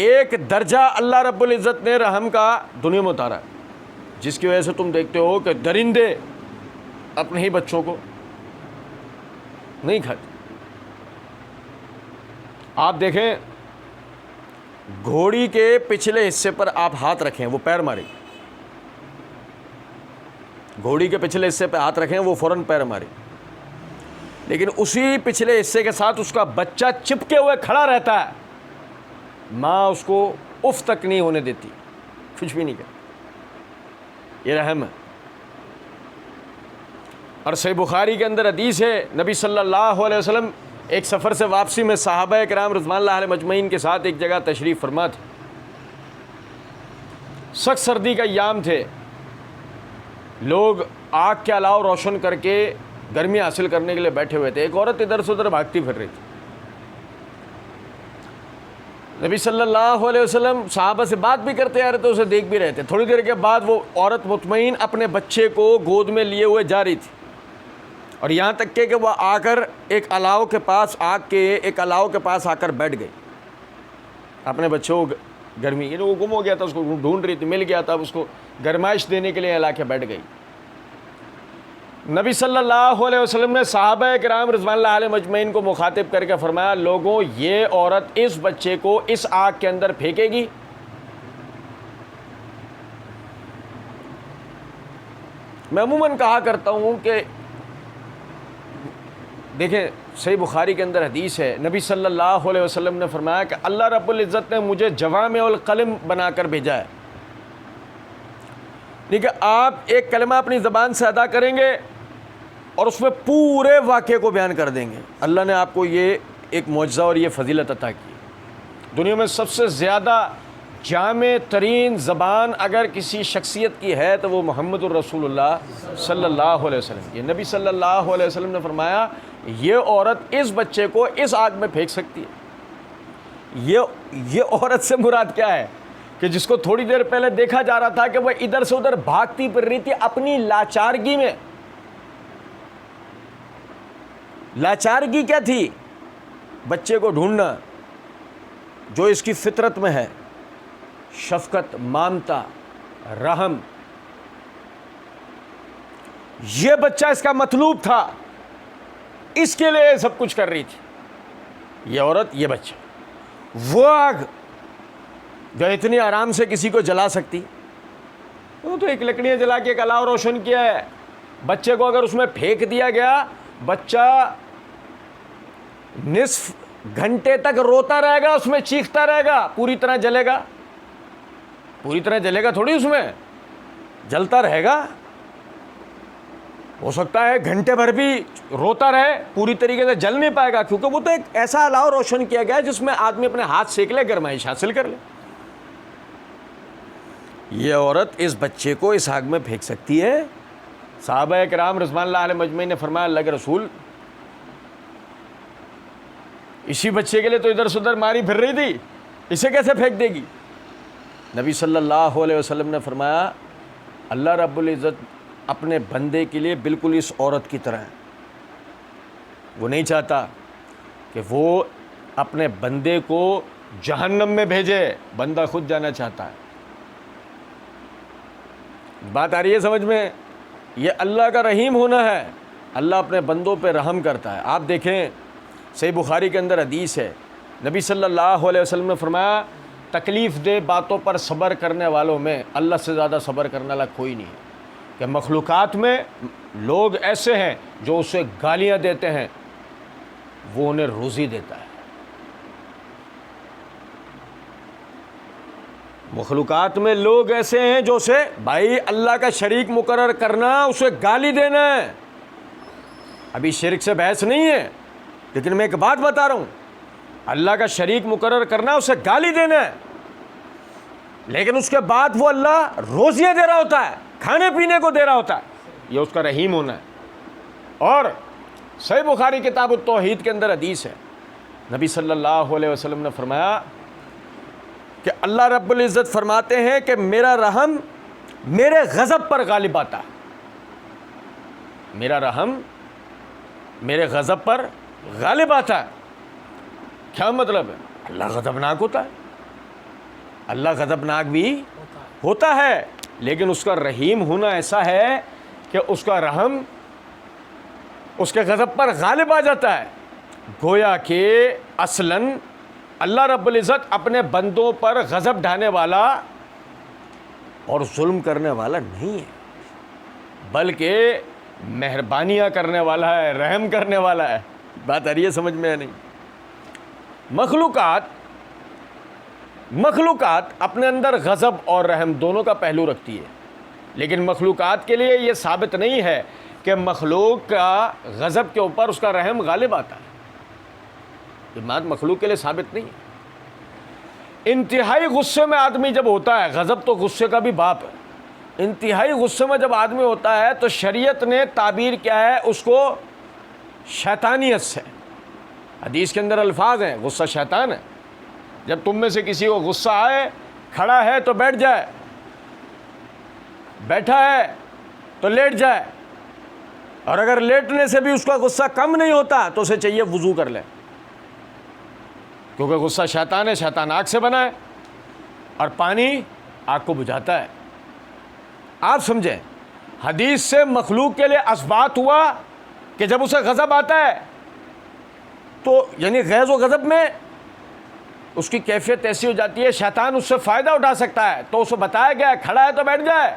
ایک درجہ اللہ رب العزت نے رحم کا دنیا میں اتارا ہے جس کی وجہ سے تم دیکھتے ہو کہ درندے اپنے ہی بچوں کو نہیں کھاتے. آپ دیکھیں گھوڑی کے پچھلے حصے پر آپ ہاتھ رکھیں وہ پیر مارے، گھوڑی کے پچھلے حصے پہ ہاتھ رکھیں وہ فوراً پیر مارے، لیکن اسی پچھلے حصے کے ساتھ اس کا بچہ چپکے ہوئے کھڑا رہتا ہے، ماں اس کو اف تک نہیں ہونے دیتی، کچھ بھی نہیں کرتی. یہ رحم ہے. اور صحیح بخاری کے اندر حدیث ہے، نبی صلی اللہ علیہ وسلم ایک سفر سے واپسی میں صحابہ کرام رضوان اللہ علیہ مجمعین کے ساتھ ایک جگہ تشریف فرما تھے. سخت سردی کا ایام تھے، لوگ آگ کے علاوہ روشن کر کے گرمی حاصل کرنے کے لیے بیٹھے ہوئے تھے. ایک عورت ادھر سے ادھر بھاگتی پھر رہی تھی. نبی صلی اللہ علیہ وسلم صحابہ سے بات بھی کرتے آ رہے تھے، اسے دیکھ بھی رہے تھے. تھوڑی دیر کے بعد وہ عورت مطمئن اپنے بچے کو گود میں لیے ہوئے جا رہی تھی. اور یہاں تک کہ وہ آ کر ایک الاؤ کے پاس آگ کے ایک الاؤ کے پاس آ کر بیٹھ گئی اپنے بچوں کو گرمی، یعنی وہ گم ہو گیا تھا، اس کو ڈھونڈ رہی تھی، مل گیا تھا، اس کو گرمائش دینے کے لیے لا کے بیٹھ گئی۔ نبی صلی اللہ علیہ وسلم نے صحابہ کرام رضوان اللہ علیہ مجمعین کو مخاطب کر کے فرمایا، لوگوں یہ عورت اس بچے کو اس آگ کے اندر پھینکے گی؟ میں عموماً کہا کرتا ہوں کہ دیکھیں صحیح بخاری کے اندر حدیث ہے، نبی صلی اللہ علیہ وسلم نے فرمایا کہ اللہ رب العزت نے مجھے جوامع القلم بنا کر بھیجا ہے، کہ آپ ایک کلمہ اپنی زبان سے ادا کریں گے اور اس میں پورے واقعے کو بیان کر دیں گے۔ اللہ نے آپ کو یہ ایک معجزہ اور یہ فضیلت عطا کی۔ دنیا میں سب سے زیادہ جامع ترین زبان اگر کسی شخصیت کی ہے تو وہ محمد الرسول اللہ صلی اللہ علیہ وسلم کی۔ نبی صلی اللہ علیہ وسلم نے فرمایا یہ عورت اس بچے کو اس آگ میں پھینک سکتی ہے۔ یہ عورت سے مراد کیا ہے کہ جس کو تھوڑی دیر پہلے دیکھا جا رہا تھا کہ وہ ادھر سے ادھر بھاگتی پھر رہی تھی اپنی لاچارگی میں۔ لاچارگی کیا تھی؟ بچے کو ڈھونڈنا جو اس کی فطرت میں ہے، شفقت، مامتا، رحم۔ یہ بچہ اس کا مطلوب تھا، اس کے لیے سب کچھ کر رہی تھی یہ عورت، یہ بچہ۔ وہ آگ جو اتنی آرام سے کسی کو جلا سکتی، وہ تو ایک لکڑیاں جلا کے ایک الاؤ روشن کیا ہے۔ بچے کو اگر اس میں پھینک دیا گیا، بچہ نصف گھنٹے تک روتا رہے گا، اس میں چیختا رہے گا، پوری طرح جلے گا؟ پوری طرح جلے گا تھوڑی، اس میں جلتا رہے گا۔ ہو سکتا ہے گھنٹے بھر بھی روتا رہے، پوری طریقے سے جل نہیں پائے گا، کیونکہ وہ تو ایک ایسا الاؤ روشن کیا گیا ہے جس میں آدمی اپنے ہاتھ سیک لے، گرمائش حاصل کر لے۔ یہ عورت اس بچے کو اس آگ میں پھینک سکتی ہے؟ صحابہ کرام رضوان اللہ علیہ مجمعین نے فرمایا اللہ کے رسول اسی بچے کے لیے تو ادھر سے ادھر ماری پھر رہی تھی، اسے کیسے پھینک دے گی؟ نبی صلی اللہ علیہ وسلم نے فرمایا اللہ رب العزت اپنے بندے کے لیے بالکل اس عورت کی طرح ہے۔ وہ نہیں چاہتا کہ وہ اپنے بندے کو جہنم میں بھیجے، بندہ خود جانا چاہتا ہے۔ بات آ رہی ہے سمجھ میں؟ یہ اللہ کا رحیم ہونا ہے، اللہ اپنے بندوں پہ رحم کرتا ہے۔ آپ دیکھیں صحیح بخاری کے اندر حدیث ہے، نبی صلی اللہ علیہ وسلم نے فرمایا تکلیف دہ باتوں پر صبر کرنے والوں میں اللہ سے زیادہ صبر کرنے والا کوئی نہیں ہے، کہ مخلوقات میں لوگ ایسے ہیں جو اسے گالیاں دیتے ہیں، وہ انہیں روزی دیتا ہے۔ مخلوقات میں لوگ ایسے ہیں جو اسے بھائی اللہ کا شریک مقرر کرنا، اسے گالی دینا ہے۔ ابھی شرک سے بحث نہیں ہے، لیکن میں ایک بات بتا رہا ہوں، اللہ کا شریک مقرر کرنا، اسے گالی دینا ہے، لیکن اس کے بعد وہ اللہ روزیاں دے رہا ہوتا ہے، کھانے پینے کو دے رہا ہوتا ہے۔ یہ اس کا رحیم ہونا ہے۔ اور صحیح بخاری کتاب التوحید کے اندر حدیث ہے، نبی صلی اللہ علیہ وسلم نے فرمایا کہ اللہ رب العزت فرماتے ہیں کہ میرا رحم میرے غضب پر غالب آتا ہے۔ میرا رحم میرے غضب پر غالب آتا ہے۔ کیا مطلب ہے؟ اللہ غضبناک ہوتا ہے، اللہ غضبناک بھی ہوتا ہے، لیکن اس کا رحیم ہونا ایسا ہے کہ اس کا رحم اس کے غضب پر غالب آ جاتا ہے۔ گویا کہ اصلاً اللہ رب العزت اپنے بندوں پر غضب ڈھانے والا اور ظلم کرنے والا نہیں ہے، بلکہ مہربانیاں کرنے والا ہے، رحم کرنے والا ہے۔ بات آ رہی ہے سمجھ میں یا نہیں؟ مخلوقات اپنے اندر غضب اور رحم دونوں کا پہلو رکھتی ہے، لیکن مخلوقات کے لیے یہ ثابت نہیں ہے کہ مخلوق کا غضب کے اوپر اس کا رحم غالب آتا ہے۔ یہ بات مخلوق کے لیے ثابت نہیں ہے۔ انتہائی غصے میں آدمی جب ہوتا ہے، غضب تو غصے کا بھی باپ ہے، انتہائی غصے میں جب آدمی ہوتا ہے تو شریعت نے تعبیر کیا ہے اس کو شیطانیت سے۔ حدیث کے اندر الفاظ ہیں غصہ شیطان ہے۔ جب تم میں سے کسی کو غصہ آئے، کھڑا ہے تو بیٹھ جائے، بیٹھا ہے تو لیٹ جائے، اور اگر لیٹنے سے بھی اس کا غصہ کم نہیں ہوتا تو اسے چاہیے وضو کر لے، کیونکہ غصہ شیطان ہے، شیطان آگ سے بنا ہے اور پانی آگ کو بجھاتا ہے۔ آپ سمجھیں، حدیث سے مخلوق کے لیے اثبات ہوا کہ جب اسے غضب آتا ہے تو یعنی غیظ و غضب میں اس کی کیفیت ایسی ہو جاتی ہے شیطان اس سے فائدہ اٹھا سکتا ہے، تو اسے بتایا گیا ہے کھڑا ہے تو بیٹھ جائے،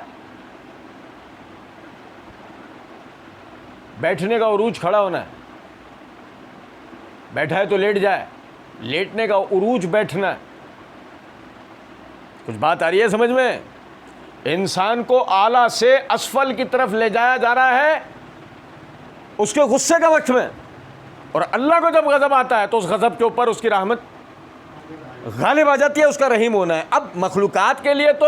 بیٹھنے کا عروج کھڑا ہونا ہے، بیٹھا ہے تو لیٹ جائے، لیٹنے کا عروج بیٹھنا ہے۔ کچھ بات آ رہی ہے سمجھ میں؟ انسان کو اعلیٰ سے اسفل کی طرف لے جایا جا رہا ہے اس کے غصے کا وقت میں، اور اللہ کو جب غضب آتا ہے تو اس غضب کے اوپر اس کی رحمت غالب آ جاتی ہے، اس کا رحیم ہونا ہے۔ اب مخلوقات کے لیے تو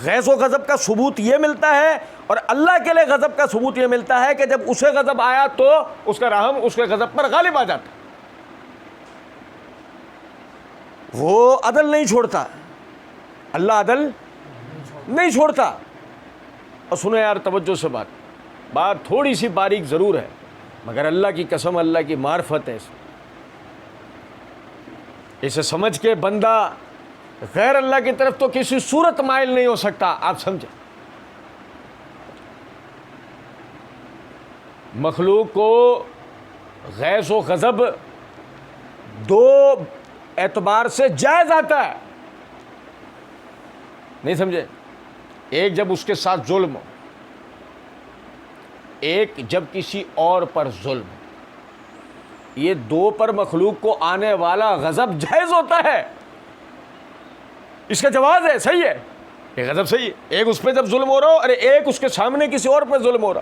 غیظ و غضب کا ثبوت یہ ملتا ہے، اور اللہ کے لیے غضب کا ثبوت یہ ملتا ہے کہ جب اسے غضب آیا تو اس کا رحم اس کے غضب پر غالب آ جاتا ہے۔ وہ عدل نہیں چھوڑتا، اللہ عدل نہیں چھوڑتا۔ اور سنیں یار توجہ سے بات تھوڑی سی باریک ضرور ہے، مگر اللہ کی قسم اللہ کی معرفت ہے، اسے سمجھ کے بندہ غیر اللہ کی طرف تو کسی صورت مائل نہیں ہو سکتا۔ آپ سمجھیں، مخلوق کو غیظ و غضب دو اعتبار سے جائز آتا ہے، نہیں سمجھے؟ ایک جب اس کے ساتھ ظلم ہو، ایک جب کسی اور پر ظلم ہو، یہ دو پر مخلوق کو آنے والا غضب جائز ہوتا ہے، اس کا جواز ہے، صحیح ہے، یہ غضب صحیح ہے۔ ایک اس پہ جب ظلم ہو رہا ہو، ارے ایک اس کے سامنے کسی اور پہ ظلم ہو رہا،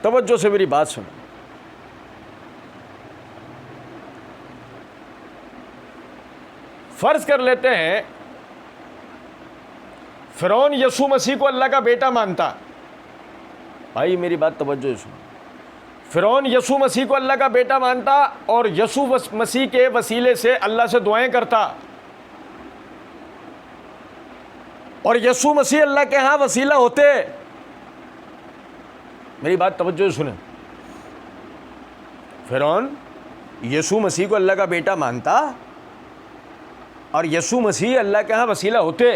توجہ سے میری بات سنو۔ فرض کر لیتے ہیں فرعون یسوع مسیح کو اللہ کا بیٹا مانتا، بھائی میری بات توجہ سنو، فرعون یسوع مسیح کو اللہ کا بیٹا مانتا اور یسوع مسیح کے وسیلے سے اللہ سے دعائیں کرتا، اور یسوع مسیح اللہ کے ہاں وسیلہ ہوتے۔ میری بات توجہ سنیں، فرعون یسوع مسیح کو اللہ کا بیٹا مانتا اور یسوع مسیح اللہ کے ہاں وسیلہ ہوتے،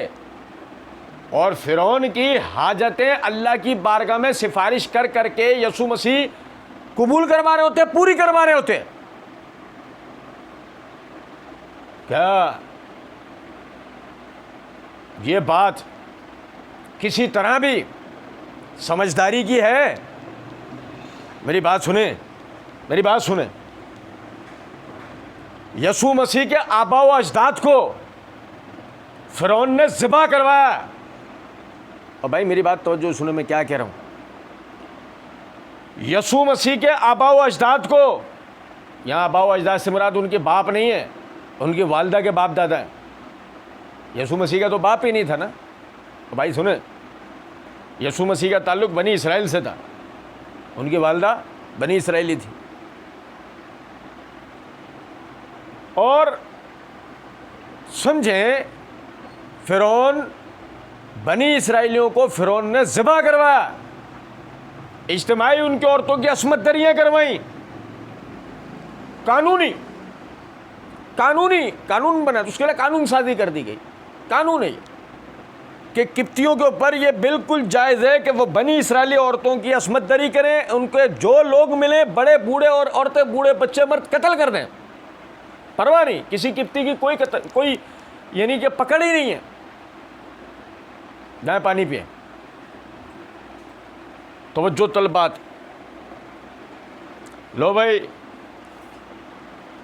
اور فرعون کی حاجتیں اللہ کی بارگاہ میں سفارش کر کر کے یسوع مسیح قبول کروا رہے ہوتے، پوری کروا رہے ہوتے۔ کیا یہ بات کسی طرح بھی سمجھداری کی ہے؟ میری بات سنیں، میری بات سنیں، یسوع مسیح کے آبا و اجداد کو فرعون نے ذبح کروایا، اور بھائی میری بات توجہ سنیں، میں کیا کہہ رہا ہوں۔ یسوع مسیح کے آبا و اجداد کو، یہاں آبا و اجداد سے مراد ان کے باپ نہیں ہے، ان کی والدہ کے باپ دادا ہیں۔ یسوع مسیح کا تو باپ ہی نہیں تھا نا، تو بھائی سنیں، یسوع مسیح کا تعلق بنی اسرائیل سے تھا، ان کی والدہ بنی اسرائیلی تھی، اور سمجھیں فرعون بنی اسرائیلیوں کو فرعون نے ذبح کروایا، اجتماعی ان کی عورتوں کی عصمت دریاں کروائیں، قانون بنا، اس کے لیے قانون سازی کر دی گئی، قانون ہے یہ کہ قبطیوں کے اوپر یہ بالکل جائز ہے کہ وہ بنی اسرائیلی عورتوں کی عصمت دری کریں، ان کے جو لوگ ملیں بڑے بوڑھے اور عورتیں بوڑھے بچے مرد قتل کر دیں، پرواہ نہیں، کسی قبطی کی کوئی یعنی کہ پکڑ ہی نہیں ہے، جائیں پانی پئیں۔ توجہ طلبات، لو بھائی،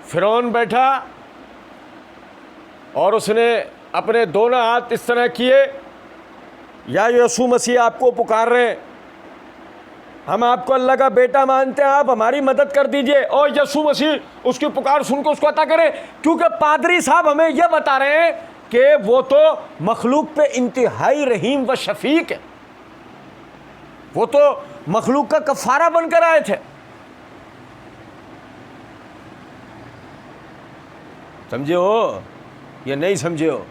فرعون بیٹھا اور اس نے اپنے دونوں ہاتھ اس طرح کیے، یا یسوع مسیح آپ کو پکار رہے ہیں، ہم آپ کو اللہ کا بیٹا مانتے ہیں، آپ ہماری مدد کر دیجئے، اور یسوع مسیح اس کی پکار سن کے اس کو عطا کرے، کیونکہ پادری صاحب ہمیں یہ بتا رہے ہیں کہ وہ تو مخلوق پہ انتہائی رحیم و شفیق ہے، وہ تو مخلوق کا کفارہ بن کر آئے تھے۔ سمجھے ہو یا نہیں سمجھے ہو؟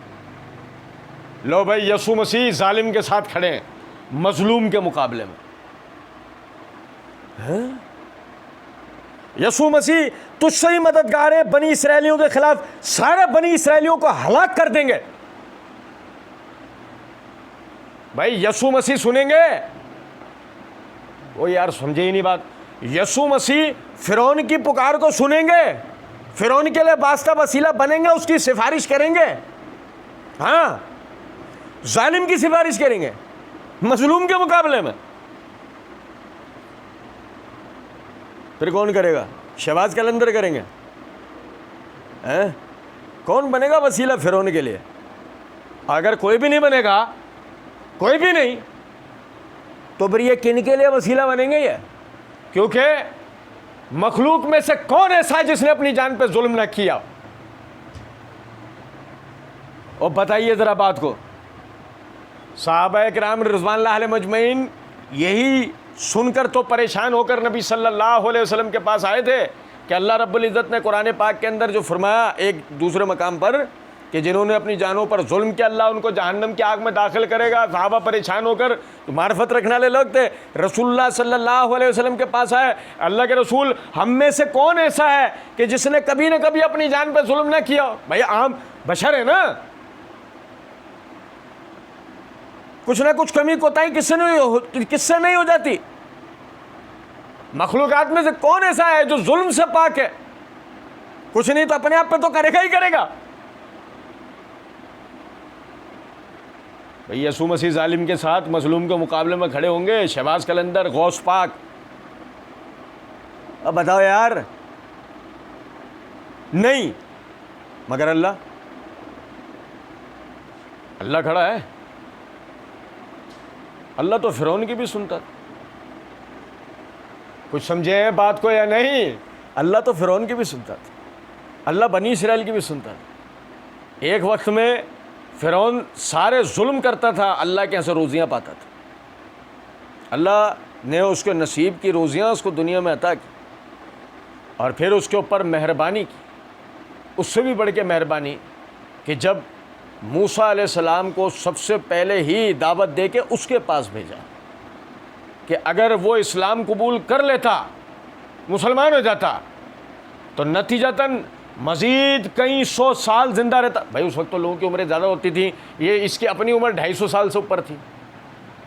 لو بھائی، یسوع مسیح ظالم کے ساتھ کھڑے ہیں، مظلوم کے مقابلے میں. یسوع مسیح تجھ سے ہی مددگار ہے، بنی اسرائیلیوں کے خلاف سارے بنی اسرائیلیوں کو ہلاک کر دیں گے. بھائی یسوع مسیح سنیں گے؟ وہ یار سمجھے ہی نہیں بات. یسوع مسیح فرعون کی پکار کو سنیں گے، فرعون کے لیے واسطہ وسیلہ بنیں گے، اس کی سفارش کریں گے. ہاں، ظالم کی سفارش کریں گے مظلوم کے مقابلے میں. پھر کون کرے گا؟ شہباز قلندر کریں گے؟ کون بنے گا وسیلہ فرعون کے لیے؟ اگر کوئی بھی نہیں بنے گا، کوئی بھی نہیں، تو پھر یہ کن کے لیے وسیلہ بنیں گے یہ؟ کیونکہ مخلوق میں سے کون ایسا ہے جس نے اپنی جان پہ ظلم نہ کیا؟ اور بتائیے ذرا بات کو. صحابہ کرام رضوان اللہ علیہ مجمعین یہی سن کر تو پریشان ہو کر نبی صلی اللہ علیہ وسلم کے پاس آئے تھے کہ اللہ رب العزت نے قرآن پاک کے اندر جو فرمایا ایک دوسرے مقام پر کہ جنہوں نے اپنی جانوں پر ظلم کیا اللہ ان کو جہنم کی آگ میں داخل کرے گا. صحابہ پریشان ہو کر، معرفت رکھنے والے لوگ تھے، رسول اللہ صلی اللہ علیہ وسلم کے پاس آئے. اللہ کے رسول، ہم میں سے کون ایسا ہے کہ جس نے کبھی نہ کبھی اپنی جان پہ ظلم نہ کیا ہو؟ بھائی عام بشر ہے نا، کچھ نہ کچھ کمی کوتاہی کس سے نہیں ہو جاتی. مخلوقات میں سے کون ایسا ہے جو ظلم سے پاک ہے؟ کچھ نہیں تو اپنے آپ پہ تو کرے گا ہی کرے گا. بھئی یسوع مسیح ظالم کے ساتھ مظلوم کے مقابلے میں کھڑے ہوں گے، شہباز قلندر، غوث پاک. اب بتاؤ یار، نہیں، مگر اللہ کھڑا ہے. اللہ تو فرعون کی بھی سنتا تھا. کچھ سمجھے ہیں بات کو یا نہیں؟ اللہ تو فرعون کی بھی سنتا تھا، اللہ بنی اسرائیل کی بھی سنتا تھا. ایک وقت میں فرعون سارے ظلم کرتا تھا، اللہ کے یہاں سے روزیاں پاتا تھا. اللہ نے اس کے نصیب کی روزیاں اس کو دنیا میں عطا کی، اور پھر اس کے اوپر مہربانی کی. اس سے بھی بڑھ کے مہربانی کہ جب موسیٰ علیہ السلام کو سب سے پہلے ہی دعوت دے کے اس کے پاس بھیجا کہ اگر وہ اسلام قبول کر لیتا، مسلمان ہو جاتا، تو نتیجتاً مزید کئی سو سال زندہ رہتا. بھائی اس وقت تو لوگوں کی عمریں زیادہ ہوتی تھیں، یہ اس کی اپنی عمر 250 سال سے اوپر تھی.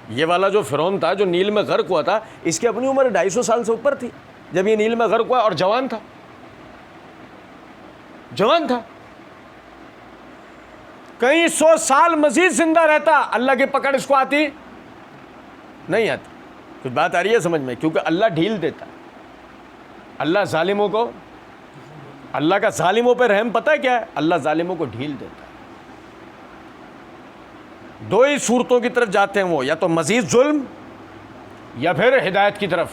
یہ والا جو فرعون تھا جو نیل میں غرق ہوا تھا، اس کی اپنی عمر 250 سال سے اوپر تھی جب یہ نیل میں غرق ہوا، اور جوان تھا. کئی سو سال مزید زندہ رہتا، اللہ کی پکڑ اس کو آتی نہیں آتی. کچھ بات آ رہی ہے سمجھ میں؟ کیونکہ اللہ ڈھیل دیتا. اللہ ظالموں کو، اللہ کا ظالموں پہ رحم پتہ ہے کیا ہے؟ اللہ ظالموں کو ڈھیل دیتا ہے. دو ہی صورتوں کی طرف جاتے ہیں وہ، یا تو مزید ظلم یا پھر ہدایت کی طرف.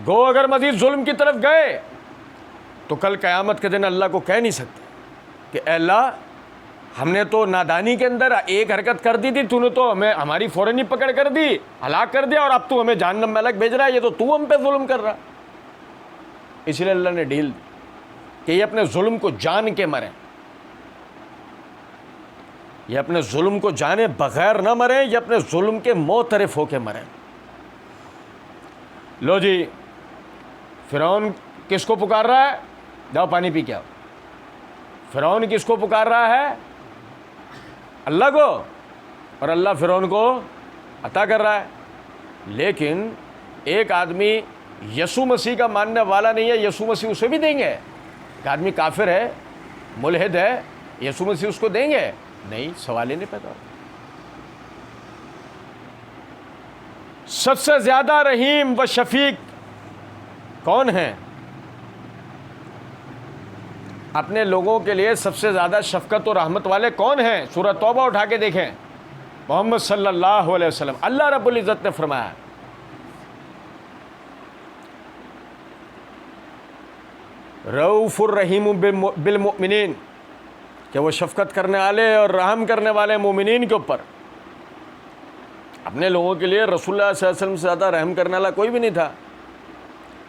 گو اگر مزید ظلم کی طرف گئے تو کل قیامت کے دن اللہ کو کہہ نہیں سکتے کہ اے اللہ، ہم نے تو نادانی کے اندر ایک حرکت کر دی تھی، تو نے تو ہمیں ہماری فوراً ہی پکڑ کر دی، ہلاک کر دیا، اور اب تو ہمیں جہنم میں الگ بھیج رہا ہے، یہ تو ہم پہ ظلم کر رہا. اس لیے اللہ نے ڈھیل دی کہ یہ اپنے ظلم کو جان کے مریں، یہ اپنے ظلم کو جانے بغیر نہ مریں، یہ اپنے ظلم کے معترف ہو کے مریں. لو جی، فرعون کس کو پکار رہا ہے؟ جاؤ پانی پی کے آؤ. فرعون کس کو پکار رہا ہے؟ اللہ کو، اور اللہ فرعون کو عطا کر رہا ہے. لیکن ایک آدمی یسوع مسیح کا ماننے والا نہیں ہے، یسوع مسیح اسے بھی دیں گے؟ ایک آدمی کافر ہے، ملحد ہے، یسوع مسیح اس کو دیں گے؟ نہیں، سوال ہی نہیں پیدا. سب سے زیادہ رحیم و شفیق کون ہیں؟ اپنے لوگوں کے لیے سب سے زیادہ شفقت و رحمت والے کون ہیں؟ سورہ توبہ اٹھا کے دیکھیں، محمد صلی اللہ علیہ وسلم. اللہ رب العزت نے فرمایا رؤوف الرحیم بالمؤمنین، کہ وہ شفقت کرنے والے اور رحم کرنے والے مومنین کے اوپر. اپنے لوگوں کے لیے رسول اللہ صلی اللہ علیہ وسلم سے زیادہ رحم کرنے والا کوئی بھی نہیں تھا.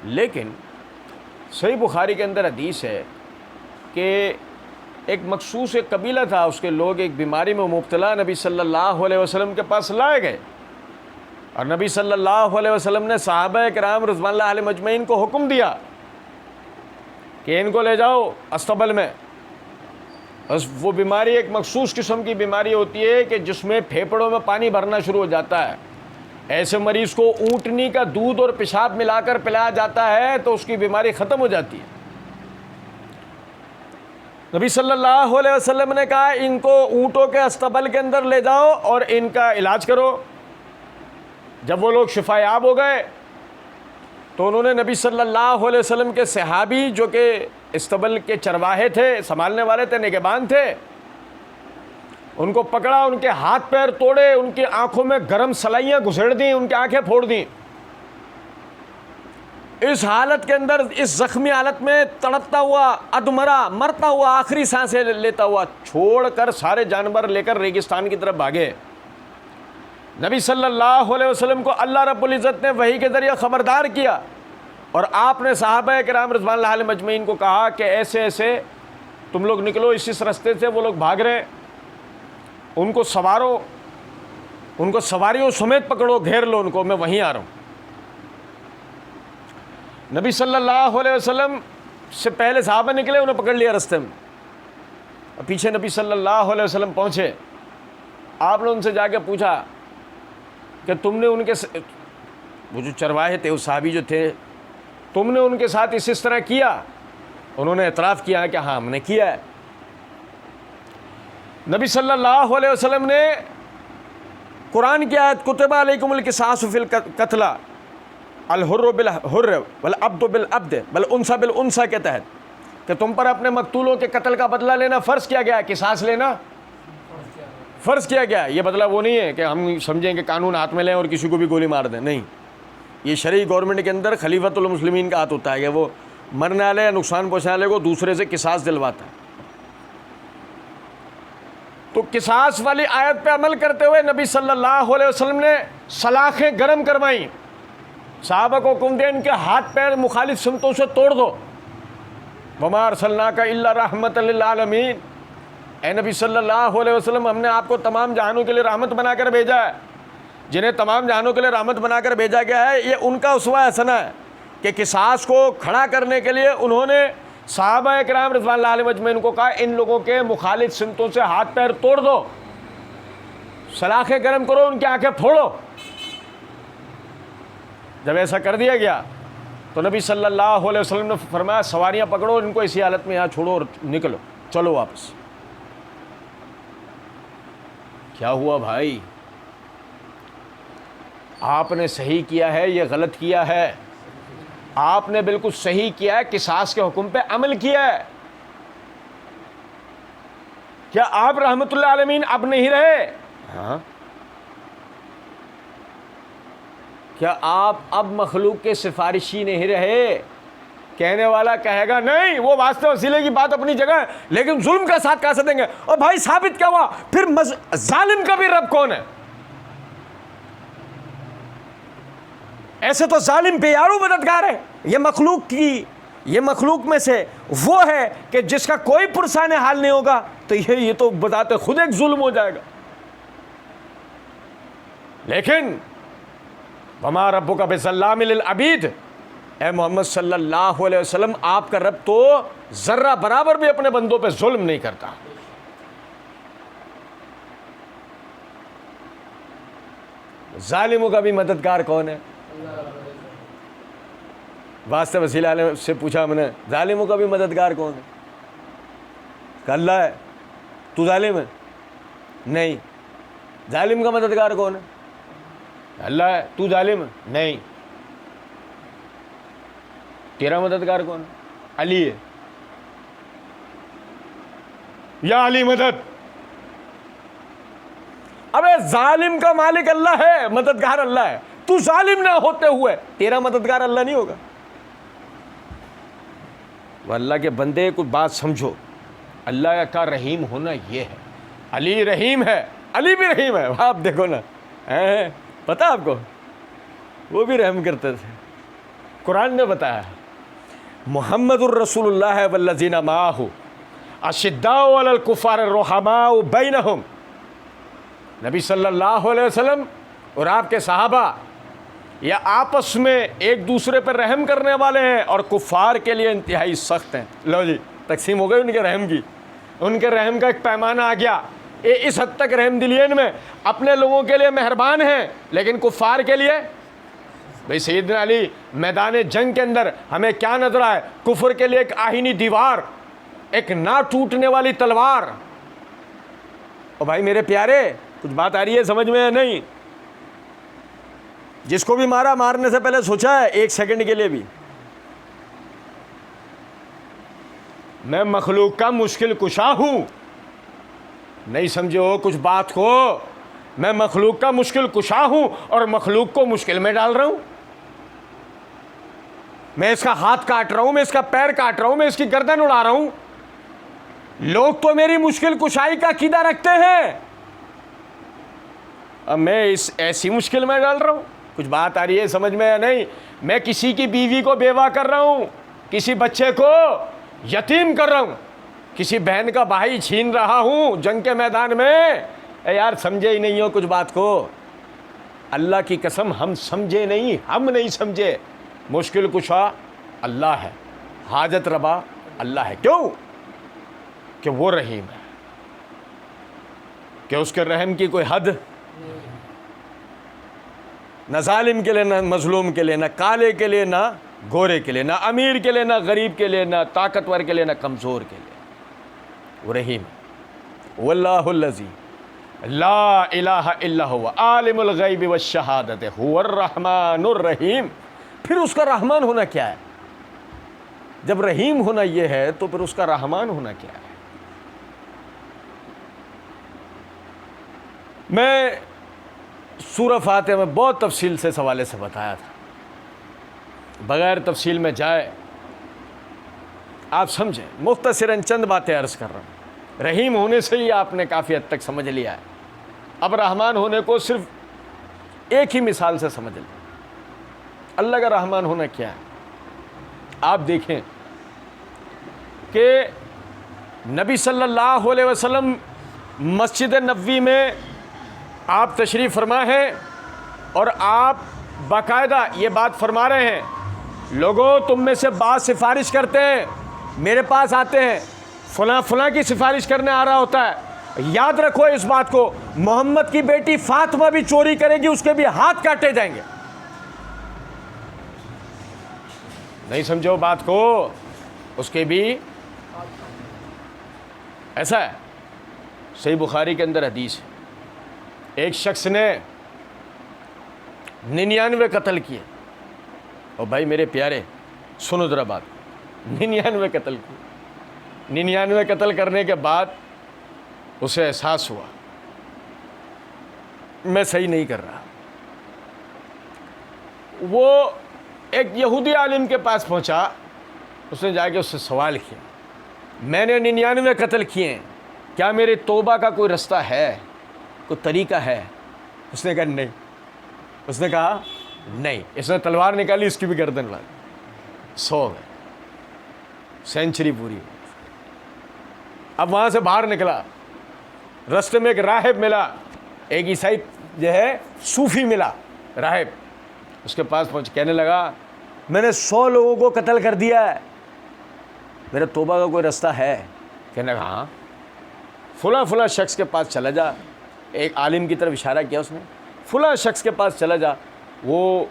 لیکن صحیح بخاری کے اندر حدیث ہے کہ ایک مخصوص ایک قبیلہ تھا، اس کے لوگ ایک بیماری میں مبتلا نبی صلی اللہ علیہ وسلم کے پاس لائے گئے. اور نبی صلی اللہ علیہ وسلم نے صحابہ کرام رضوان اللہ علیہ مجمعین کو حکم دیا کہ ان کو لے جاؤ استبل میں. بس وہ بیماری ایک مخصوص قسم کی بیماری ہوتی ہے کہ جس میں پھیپھڑوں میں پانی بھرنا شروع ہو جاتا ہے. ایسے مریض کو اونٹنی کا دودھ اور پیشاب ملا کر پلایا جاتا ہے تو اس کی بیماری ختم ہو جاتی ہے. نبی صلی اللہ علیہ وسلم نے کہا ان کو اونٹوں کے استبل کے اندر لے جاؤ اور ان کا علاج کرو. جب وہ لوگ شفا یاب ہو گئے تو انہوں نے نبی صلی اللہ علیہ وسلم کے صحابی جو کہ استبل کے چرواہے تھے، سنبھالنے والے تھے، نگہبان تھے، ان کو پکڑا، ان کے ہاتھ پیر توڑے، ان کی آنکھوں میں گرم سلائیاں گھسیڑ دیں، ان کی آنکھیں پھوڑ دیں. اس حالت کے اندر، اس زخمی حالت میں تڑپتا ہوا، ادمرا، مرتا ہوا، آخری سانسیں لیتا ہوا چھوڑ کر سارے جانور لے کر ریگستان کی طرف بھاگے. نبی صلی اللہ علیہ وسلم کو اللہ رب العزت نے وحی کے ذریعے خبردار کیا اور آپ نے صحابہ کرام رضوان اللہ علیہ مجمعین کو کہا کہ ایسے ایسے تم لوگ نکلو اس رستے سے، وہ لوگ بھاگ رہے ہیں، ان کو سوارو، ان کو سواریوں سمیت پکڑو، گھیر لو ان کو، میں وہیں آ رہا ہوں. نبی صلی اللہ علیہ وسلم سے پہلے صحابہ نکلے، انہیں پکڑ لیا رستے میں، پیچھے نبی صلی اللہ علیہ وسلم پہنچے. آپ نے ان سے جا کے پوچھا کہ تم نے ان کے وہ جو چرواہے تھے، اس صحابی جو تھے، تم نے ان کے ساتھ اس طرح کیا؟ انہوں نے اعتراف کیا کہ ہاں ہم نے کیا ہے. نبی صلی اللہ علیہ وسلم نے قرآن کی آیت کتب علیکم القصاص فی القتل الحر بالحر والعبد بالعبد والانثى بالانثى کے تحت کہ تم پر اپنے مقتولوں کے قتل کا بدلہ لینا فرض کیا گیا ہے، قصاص لینا فرض کیا گیا. یہ بدلہ وہ نہیں ہے کہ ہم سمجھیں کہ قانون ہاتھ میں لیں اور کسی کو بھی گولی مار دیں، نہیں. یہ شرعی گورنمنٹ کے اندر خلیفۃ المسلمین کا ہاتھ ہوتا ہے کہ وہ مرنے والے یا نقصان پہنچانے والے کو دوسرے سے قصاص دلواتا ہے. تو قصاص والی آیت پہ عمل کرتے ہوئے نبی صلی اللہ علیہ وسلم نے سلاخیں گرم کروائیں، صحابہ کو حکم دیا ان کے ہاتھ پیر مخالف سمتوں سے توڑ دو. وما ارسلناک الا رحمۃ للعالمین، اے نبی صلی اللہ علیہ وسلم ہم نے آپ کو تمام جہانوں کے لیے رحمت بنا کر بھیجا ہے. جنہیں تمام جہانوں کے لیے رحمت بنا کر بھیجا گیا ہے، یہ ان کا اسوہ حسنہ ہے کہ قصاص کو کھڑا کرنے کے لیے انہوں نے صحابہ کرام رضوان اللہ علیہ مجمعین کو کہا ان لوگوں کے مخالف سمتوں سے ہاتھ پیر توڑ دو، سلاخیں گرم کرو، ان کی آنکھیں پھوڑو. جب ایسا کر دیا گیا تو نبی صلی اللہ علیہ وسلم نے فرمایا سواریاں پکڑو، ان کو اسی حالت میں یہاں چھوڑو اور نکلو، چلو واپس. کیا ہوا بھائی؟ آپ نے صحیح کیا ہے، یہ غلط کیا ہے؟ آپ نے بالکل صحیح کیا ہے، قصاص کے حکم پہ عمل کیا ہے. کیا آپ رحمت اللہ عالمین اب نہیں رہے؟ ہاں. کیا آپ اب مخلوق کے سفارشی نہیں رہے؟ کہنے والا کہے گا نہیں، وہ واسطے وسیلے کی بات اپنی جگہ ہے، لیکن ظلم کا ساتھ کیسے دیں گے؟ اور بھائی ثابت کیا ہوا پھر ظالم کا بھی رب کون ہے؟ ایسے تو ظالم بے یارو مددگار ہے. یہ مخلوق میں سے وہ ہے کہ جس کا کوئی پرسان حال نہیں ہوگا، تو یہ تو بذات خود ایک ظلم ہو جائے گا. لیکن وما ربک بظلام للعبید، اے محمد صلی اللہ علیہ وسلم آپ کا رب تو ذرہ برابر بھی اپنے بندوں پہ ظلم نہیں کرتا. ظالموں کا بھی مددگار کون ہے؟ واسطہ وسیلہ علیہ سے پوچھا میں نے ظالموں کا بھی مددگار کون ہے؟ کہ اللہ ہے. تو ظالم ہے؟ نہیں. ظالم کا مددگار کون ہے؟ اللہ ہے. تو ظالم ہے؟ نہیں. تیرا مددگار کون ہے؟ علی ہے. یا علی مدد. ابے ظالم کا مالک اللہ ہے، مددگار اللہ ہے. تو ظالم نہ ہوتے ہوئے تیرا مددگار اللہ نہیں ہوگا. وہ اللہ کے بندے کو بات سمجھو، اللہ کا رحیم ہونا یہ ہے. علی رحیم ہے، علی بھی رحیم ہے. آپ دیکھو نا، پتہ آپ کو وہ بھی رحم کرتے تھے. قرآن نے بتایا محمد الرسول اللہ والذین معہ اشداء علی الکفار الرحماء بینہم. نبی صلی اللہ علیہ وسلم اور آپ کے صحابہ یا آپس میں ایک دوسرے پر رحم کرنے والے ہیں اور کفار کے لیے انتہائی سخت ہیں. لو جی تقسیم ہو گئی ان کے رحم کی. ان کے رحم کا ایک پیمانہ آ گیا. اس حد تک رحم دلی ان میں اپنے لوگوں کے لیے مہربان ہیں, لیکن کفار کے لیے. بھئی سیدنا علی میدان جنگ کے اندر ہمیں کیا نظر آئے؟ کفر کے لیے ایک آہینی دیوار, ایک نہ ٹوٹنے والی تلوار. اور بھائی میرے پیارے, کچھ بات آ رہی ہے سمجھ میں یا نہیں؟ جس کو بھی مارا, مارنے سے پہلے سوچا ہے ایک سیکنڈ کے لیے بھی؟ میں مخلوق کا مشکل کشا ہوں. نہیں سمجھے ہو کچھ بات کو؟ میں مخلوق کا مشکل کشا ہوں اور مخلوق کو مشکل میں ڈال رہا ہوں. میں اس کا ہاتھ کاٹ رہا ہوں, میں اس کا پیر کاٹ رہا ہوں, میں اس کی گردن اڑا رہا ہوں. لوگ تو میری مشکل کشائی کا عقیدہ رکھتے ہیں, اب میں اس ایسی مشکل میں ڈال رہا ہوں. کچھ بات آ رہی ہے سمجھ میں یا نہیں؟ میں کسی کی بیوی کو بیوہ کر رہا ہوں, کسی بچے کو یتیم کر رہا ہوں, کسی بہن کا بھائی چھین رہا ہوں جنگ کے میدان میں. اے یار سمجھے ہی نہیں ہو کچھ بات کو. اللہ کی قسم ہم سمجھے نہیں, ہم نہیں سمجھے. مشکل کشا اللہ ہے, حاجت روا اللہ ہے. کیوں؟ کہ وہ رحیم ہے, کہ اس کے رحم کی کوئی حد نہ ظالم کے لیے نہ مظلوم کے لیے, نہ کالے کے لیے نہ گورے کے لیے, نہ امیر کے لیے نہ غریب کے لیے, نہ طاقتور کے لیے نہ کمزور کے لیے. وہ رحیم. واللہ الذی لا الہ الا هو عالم الغیب والشہادۃ هو الرحمن الرحیم. پھر اس کا رحمان ہونا کیا ہے؟ جب رحیم ہونا یہ ہے تو پھر اس کا رحمان ہونا کیا ہے؟ میں سورہ فاتحہ میں بہت تفصیل سے اس حوالے سے بتایا تھا, بغیر تفصیل میں جائے آپ سمجھیں. مختصراً چند باتیں عرض کر رہا ہوں. رحیم ہونے سے ہی آپ نے کافی حد تک سمجھ لیا ہے. اب رحمان ہونے کو صرف ایک ہی مثال سے سمجھ لیں. اللہ کا رحمان ہونا کیا ہے؟ آپ دیکھیں کہ نبی صلی اللہ علیہ وسلم مسجد نبوی میں آپ تشریف فرما ہیں اور آپ باقاعدہ یہ بات فرما رہے ہیں, لوگوں تم میں سے بعض سفارش کرتے ہیں, میرے پاس آتے ہیں, فلاں فلاں کی سفارش کرنے آ رہا ہوتا ہے. یاد رکھو اس بات کو, محمد کی بیٹی فاطمہ بھی چوری کرے گی, اس کے بھی ہاتھ کاٹے جائیں گے. نہیں سمجھو بات کو, اس کے بھی ایسا ہے. صحیح بخاری کے اندر حدیث ہے, ایک شخص نے 99 قتل کیے. اور بھائی میرے پیارے سنو ذرا بات, 99 قتل کیے. 99 قتل کرنے کے بعد اسے احساس ہوا میں صحیح نہیں کر رہا. وہ ایک یہودی عالم کے پاس پہنچا, اس نے جا کے اس سے سوال کیا, میں نے 99 قتل کیے ہیں, کیا میرے توبہ کا کوئی رستہ ہے, کوئی طریقہ ہے؟ اس نے کہا نہیں. اس نے کہا نہیں. اس نے تلوار نکالی, اس کی بھی گردن لا دی. 100 گئے, سینچری پوری. اب وہاں سے باہر نکلا, رستے میں ایک راہب ملا, ایک عیسائی جو ہے صوفی ملا راہب. اس کے پاس پہنچ کہنے لگا میں نے 100 لوگوں کو قتل کر دیا ہے, میرے توبہ کا کوئی رستہ ہے؟ کہنے لگا ہاں. فلاں فلاں شخص کے پاس چلا جا. ایک عالم کی طرف اشارہ کیا اس نے, فلاں شخص کے پاس چلا جا, وہ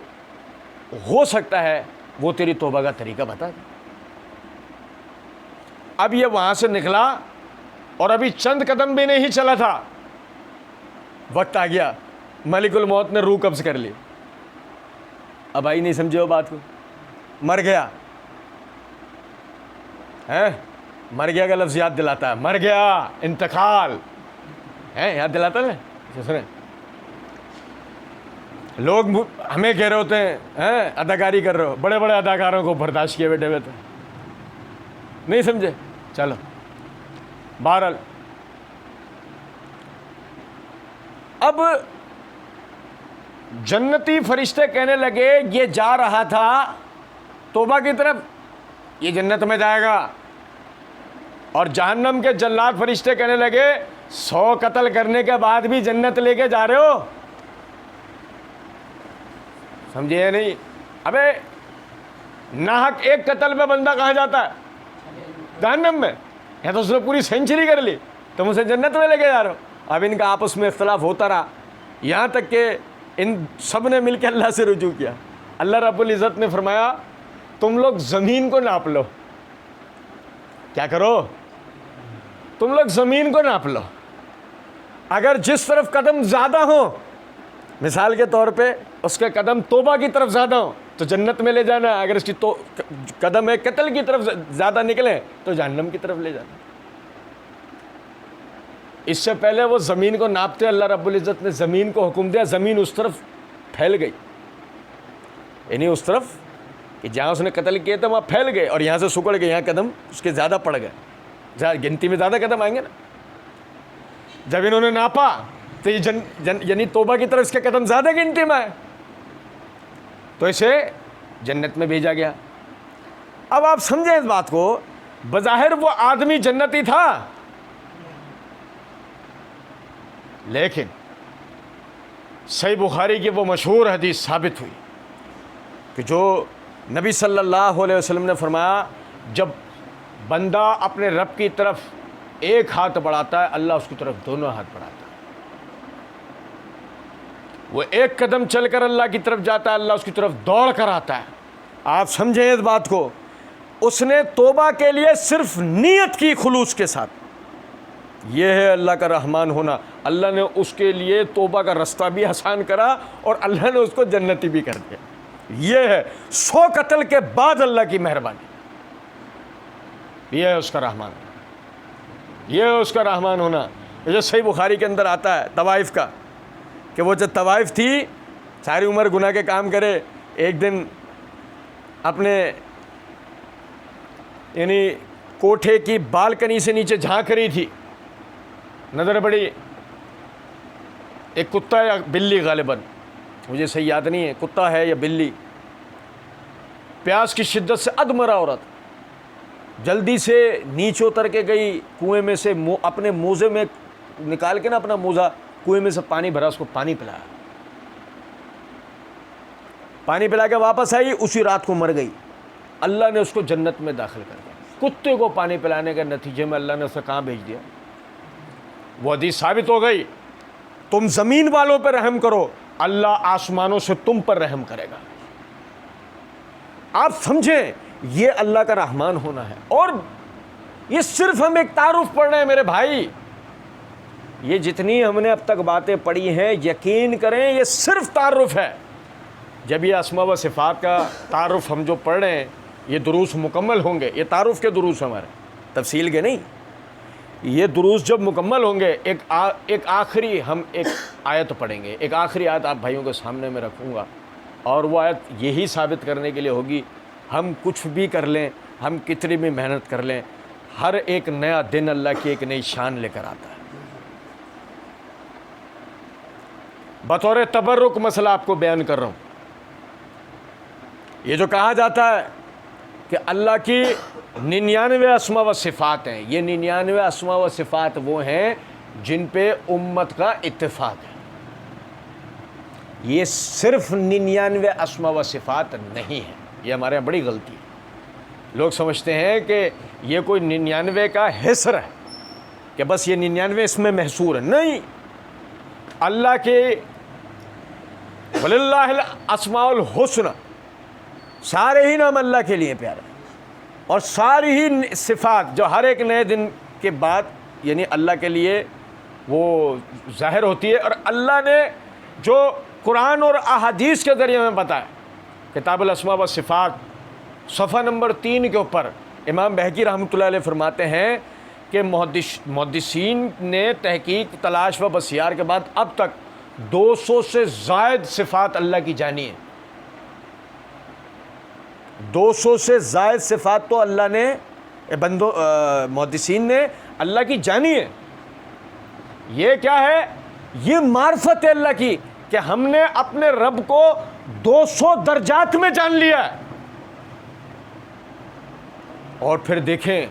ہو سکتا ہے وہ تیری توبہ کا طریقہ بتا دے. اب یہ وہاں سے نکلا اور ابھی چند قدم بھی نہیں چلا تھا, وقت آ گیا, ملک الموت نے روح قبض کر لی. اب آئی نہیں سمجھے ہو بات کو, مر گیا ہے. مر گیا کا لفظ یاد دلاتا ہے, مر گیا, انتقال ہے یاد دلاتا ہے. سنیں لوگ ہمیں کہہ رہے ہوتے ہیں اداکاری کر رہے ہو, بڑے بڑے اداکاروں کو برداشت کیے بیٹھے ہوئے تھے, نہیں سمجھے. چلو بہرحال اب جنتی فرشتے کہنے لگے یہ جا رہا تھا توبہ کی طرف, یہ جنت میں جائے گا. اور جہنم کے جلاد فرشتے کہنے لگے 100 قتل کرنے کے بعد بھی جنت لے کے جا رہے ہو. سمجھے یا نہیں؟ ابے ناحق ایک قتل میں بندہ کہاں جاتا ہے؟ جہنم میں. یا تو اس نے پوری سینچری کر لی، تم اسے جنت میں لے کے جا رہے ہو. اب ان کا آپس میں اختلاف ہوتا رہا، یہاں تک کہ ان سب نے مل کے اللہ سے رجوع کیا. اللہ رب العزت نے فرمایا تم لوگ زمین کو ناپ لو. کیا کرو؟ تم لوگ زمین کو ناپ لو. اگر جس طرف قدم زیادہ ہوں، مثال کے طور پہ اس کے قدم توبہ کی طرف زیادہ ہوں تو جنت میں لے جانا. اگر اس کی قدم ہے قتل کی طرف زیادہ نکلیں تو جہنم کی طرف لے جانا. اس سے پہلے وہ زمین کو ناپتے، اللہ رب العزت نے زمین کو حکم دیا، زمین اس طرف پھیل گئی، یعنی اس طرف کہ جہاں اس نے قتل کیے تھے وہاں پھیل گئے، اور یہاں سے سکڑ گئے، یہاں قدم اس کے زیادہ پڑ گئے، گنتی میں زیادہ قدم آئیں گے نا. جب انہوں نے ناپا تو یہ یعنی توبہ کی طرف اس کے قدم زیادہ گنتی میں آئے تو اسے جنت میں بھیجا گیا. اب آپ سمجھیں اس بات کو، بظاہر وہ آدمی جنتی تھا، لیکن صحیح بخاری کی وہ مشہور حدیث ثابت ہوئی کہ جو نبی صلی اللہ علیہ وسلم نے فرمایا جب بندہ اپنے رب کی طرف ایک ہاتھ بڑھاتا ہے اللہ اس کی طرف دونوں ہاتھ بڑھاتا ہے. وہ ایک قدم چل کر اللہ کی طرف جاتا ہے اللہ اس کی طرف دوڑ کر آتا ہے. آپ سمجھیں اس بات کو، اس نے توبہ کے لیے صرف نیت کی خلوص کے ساتھ. یہ ہے اللہ کا رحمان ہونا. اللہ نے اس کے لیے توبہ کا رستہ بھی آسان کرا اور اللہ نے اس کو جنتی بھی کر دیا. یہ ہے 100 قتل کے بعد اللہ کی مہربانی. یہ ہے اس کا رحمان، یہ ہے اس کا رحمان ہونا. جو صحیح بخاری کے اندر آتا ہے طوائف کا، کہ وہ جب طوائف تھی ساری عمر گناہ کے کام کرے، ایک دن اپنے یعنی کوٹھے کی بالکنی سے نیچے جھانک رہی تھی، نظر پڑی ایک کتا یا بلی، غالباً مجھے صحیح یاد نہیں ہے کتا ہے یا بلی. پیاس کی شدت سے ادمرا عورت جلدی سے نیچے اتر کے گئی کنویں میں سے، اپنے موزے میں نکال کے نا اپنا موزہ کنویں میں سے پانی بھرا، اس کو پانی پلایا، پانی پلا کے واپس آئی، اسی رات کو مر گئی. اللہ نے اس کو جنت میں داخل کر دیا. کتے کو پانی پلانے کے نتیجے میں اللہ نے اسے کہاں بھیج دیا؟ وہ حدیث ثابت ہو گئی تم زمین والوں پہ رحم کرو اللہ آسمانوں سے تم پر رحم کرے گا. آپ سمجھیں یہ اللہ کا رحمان ہونا ہے. اور یہ صرف ہم ایک تعارف پڑھ رہے ہیں میرے بھائی، یہ جتنی ہم نے اب تک باتیں پڑھی ہیں یقین کریں یہ صرف تعارف ہے. جب یہ اسماء و صفات کا تعارف ہم جو پڑھ رہے ہیں یہ دروس مکمل ہوں گے، یہ تعارف کے دروس ہمارے، تفصیل کے نہیں. یہ دروس جب مکمل ہوں گے ایک آخری ہم ایک آیت پڑھیں گے، ایک آخری آیت آپ بھائیوں کے سامنے میں رکھوں گا، اور وہ آیت یہی ثابت کرنے کے لیے ہوگی ہم کچھ بھی کر لیں، ہم کتنی بھی محنت کر لیں، ہر ایک نیا دن اللہ کی ایک نئی شان لے کر آتا ہے. بطور تبرک مسئلہ آپ کو بیان کر رہا ہوں. یہ جو کہا جاتا ہے کہ اللہ کی 99 اسماء و صفات ہیں، یہ 99 اسماء و صفات وہ ہیں جن پہ امت کا اتفاق ہے. یہ صرف 99 اسماء و صفات نہیں ہے، یہ ہمارے یہاں بڑی غلطی ہے. لوگ سمجھتے ہیں کہ یہ کوئی 99 کا حصر ہے کہ بس یہ 99 اس میں محصور ہے. نہیں، اللہ کے وَلِلَّهِ الْأَسْمَاءُ الْحُسْنَى، سارے ہی نام اللہ کے لیے پیارے، اور ساری ہی صفات جو ہر ایک نئے دن کے بعد یعنی اللہ کے لیے وہ ظاہر ہوتی ہے. اور اللہ نے جو قرآن اور احادیث کے ذریعے میں بتایا، کتاب الاسماء و صفات صفحہ نمبر 3 کے اوپر امام بہقی رحمۃ اللہ علیہ فرماتے ہیں کہ محدثین نے تحقیق تلاش و بسیار کے بعد اب تک 200 سے زائد صفات اللہ کی جانی ہیں. 200 سے زائد صفات تو اللہ نے محدثین نے اللہ کی جانی ہے. یہ کیا ہے؟ یہ معرفت ہے اللہ کی کہ ہم نے اپنے رب کو 200 درجات میں جان لیا ہے. اور پھر دیکھیں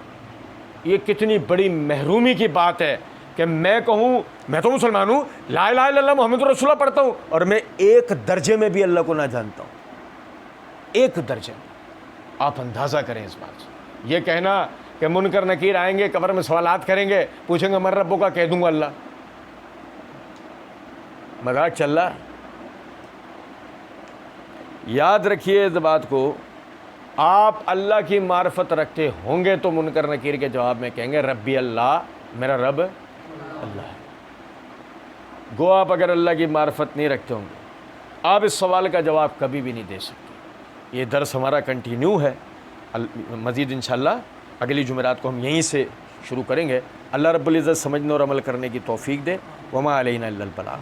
یہ کتنی بڑی محرومی کی بات ہے کہ میں کہوں میں تو مسلمان ہوں، لا الہ الا اللہ محمد رسول اللہ پڑھتا ہوں، اور میں ایک درجے میں بھی اللہ کو نہ جانتا ہوں. ایک درجہ. آپ اندازہ کریں اس بات سے. یہ کہنا کہ منکر نکیر آئیں گے، قبر میں سوالات کریں گے، پوچھیں گے من ربوں کا، کہہ دوں گا اللہ. مذاق چل رہا. یاد رکھیے اس بات کو، آپ اللہ کی معرفت رکھتے ہوں گے تو منکر نکیر کے جواب میں کہیں گے ربی اللہ، میرا رب اللہ ہے. گو آپ اگر اللہ کی معرفت نہیں رکھتے ہوں گے، آپ اس سوال کا جواب کبھی بھی نہیں دے سکتے. یہ درس ہمارا کنٹینیو ہے، مزید انشاءاللہ اگلی جمعرات کو ہم یہیں سے شروع کریں گے. اللہ رب العزت سمجھنے اور عمل کرنے کی توفیق دے. وما علینا الا البلاغ.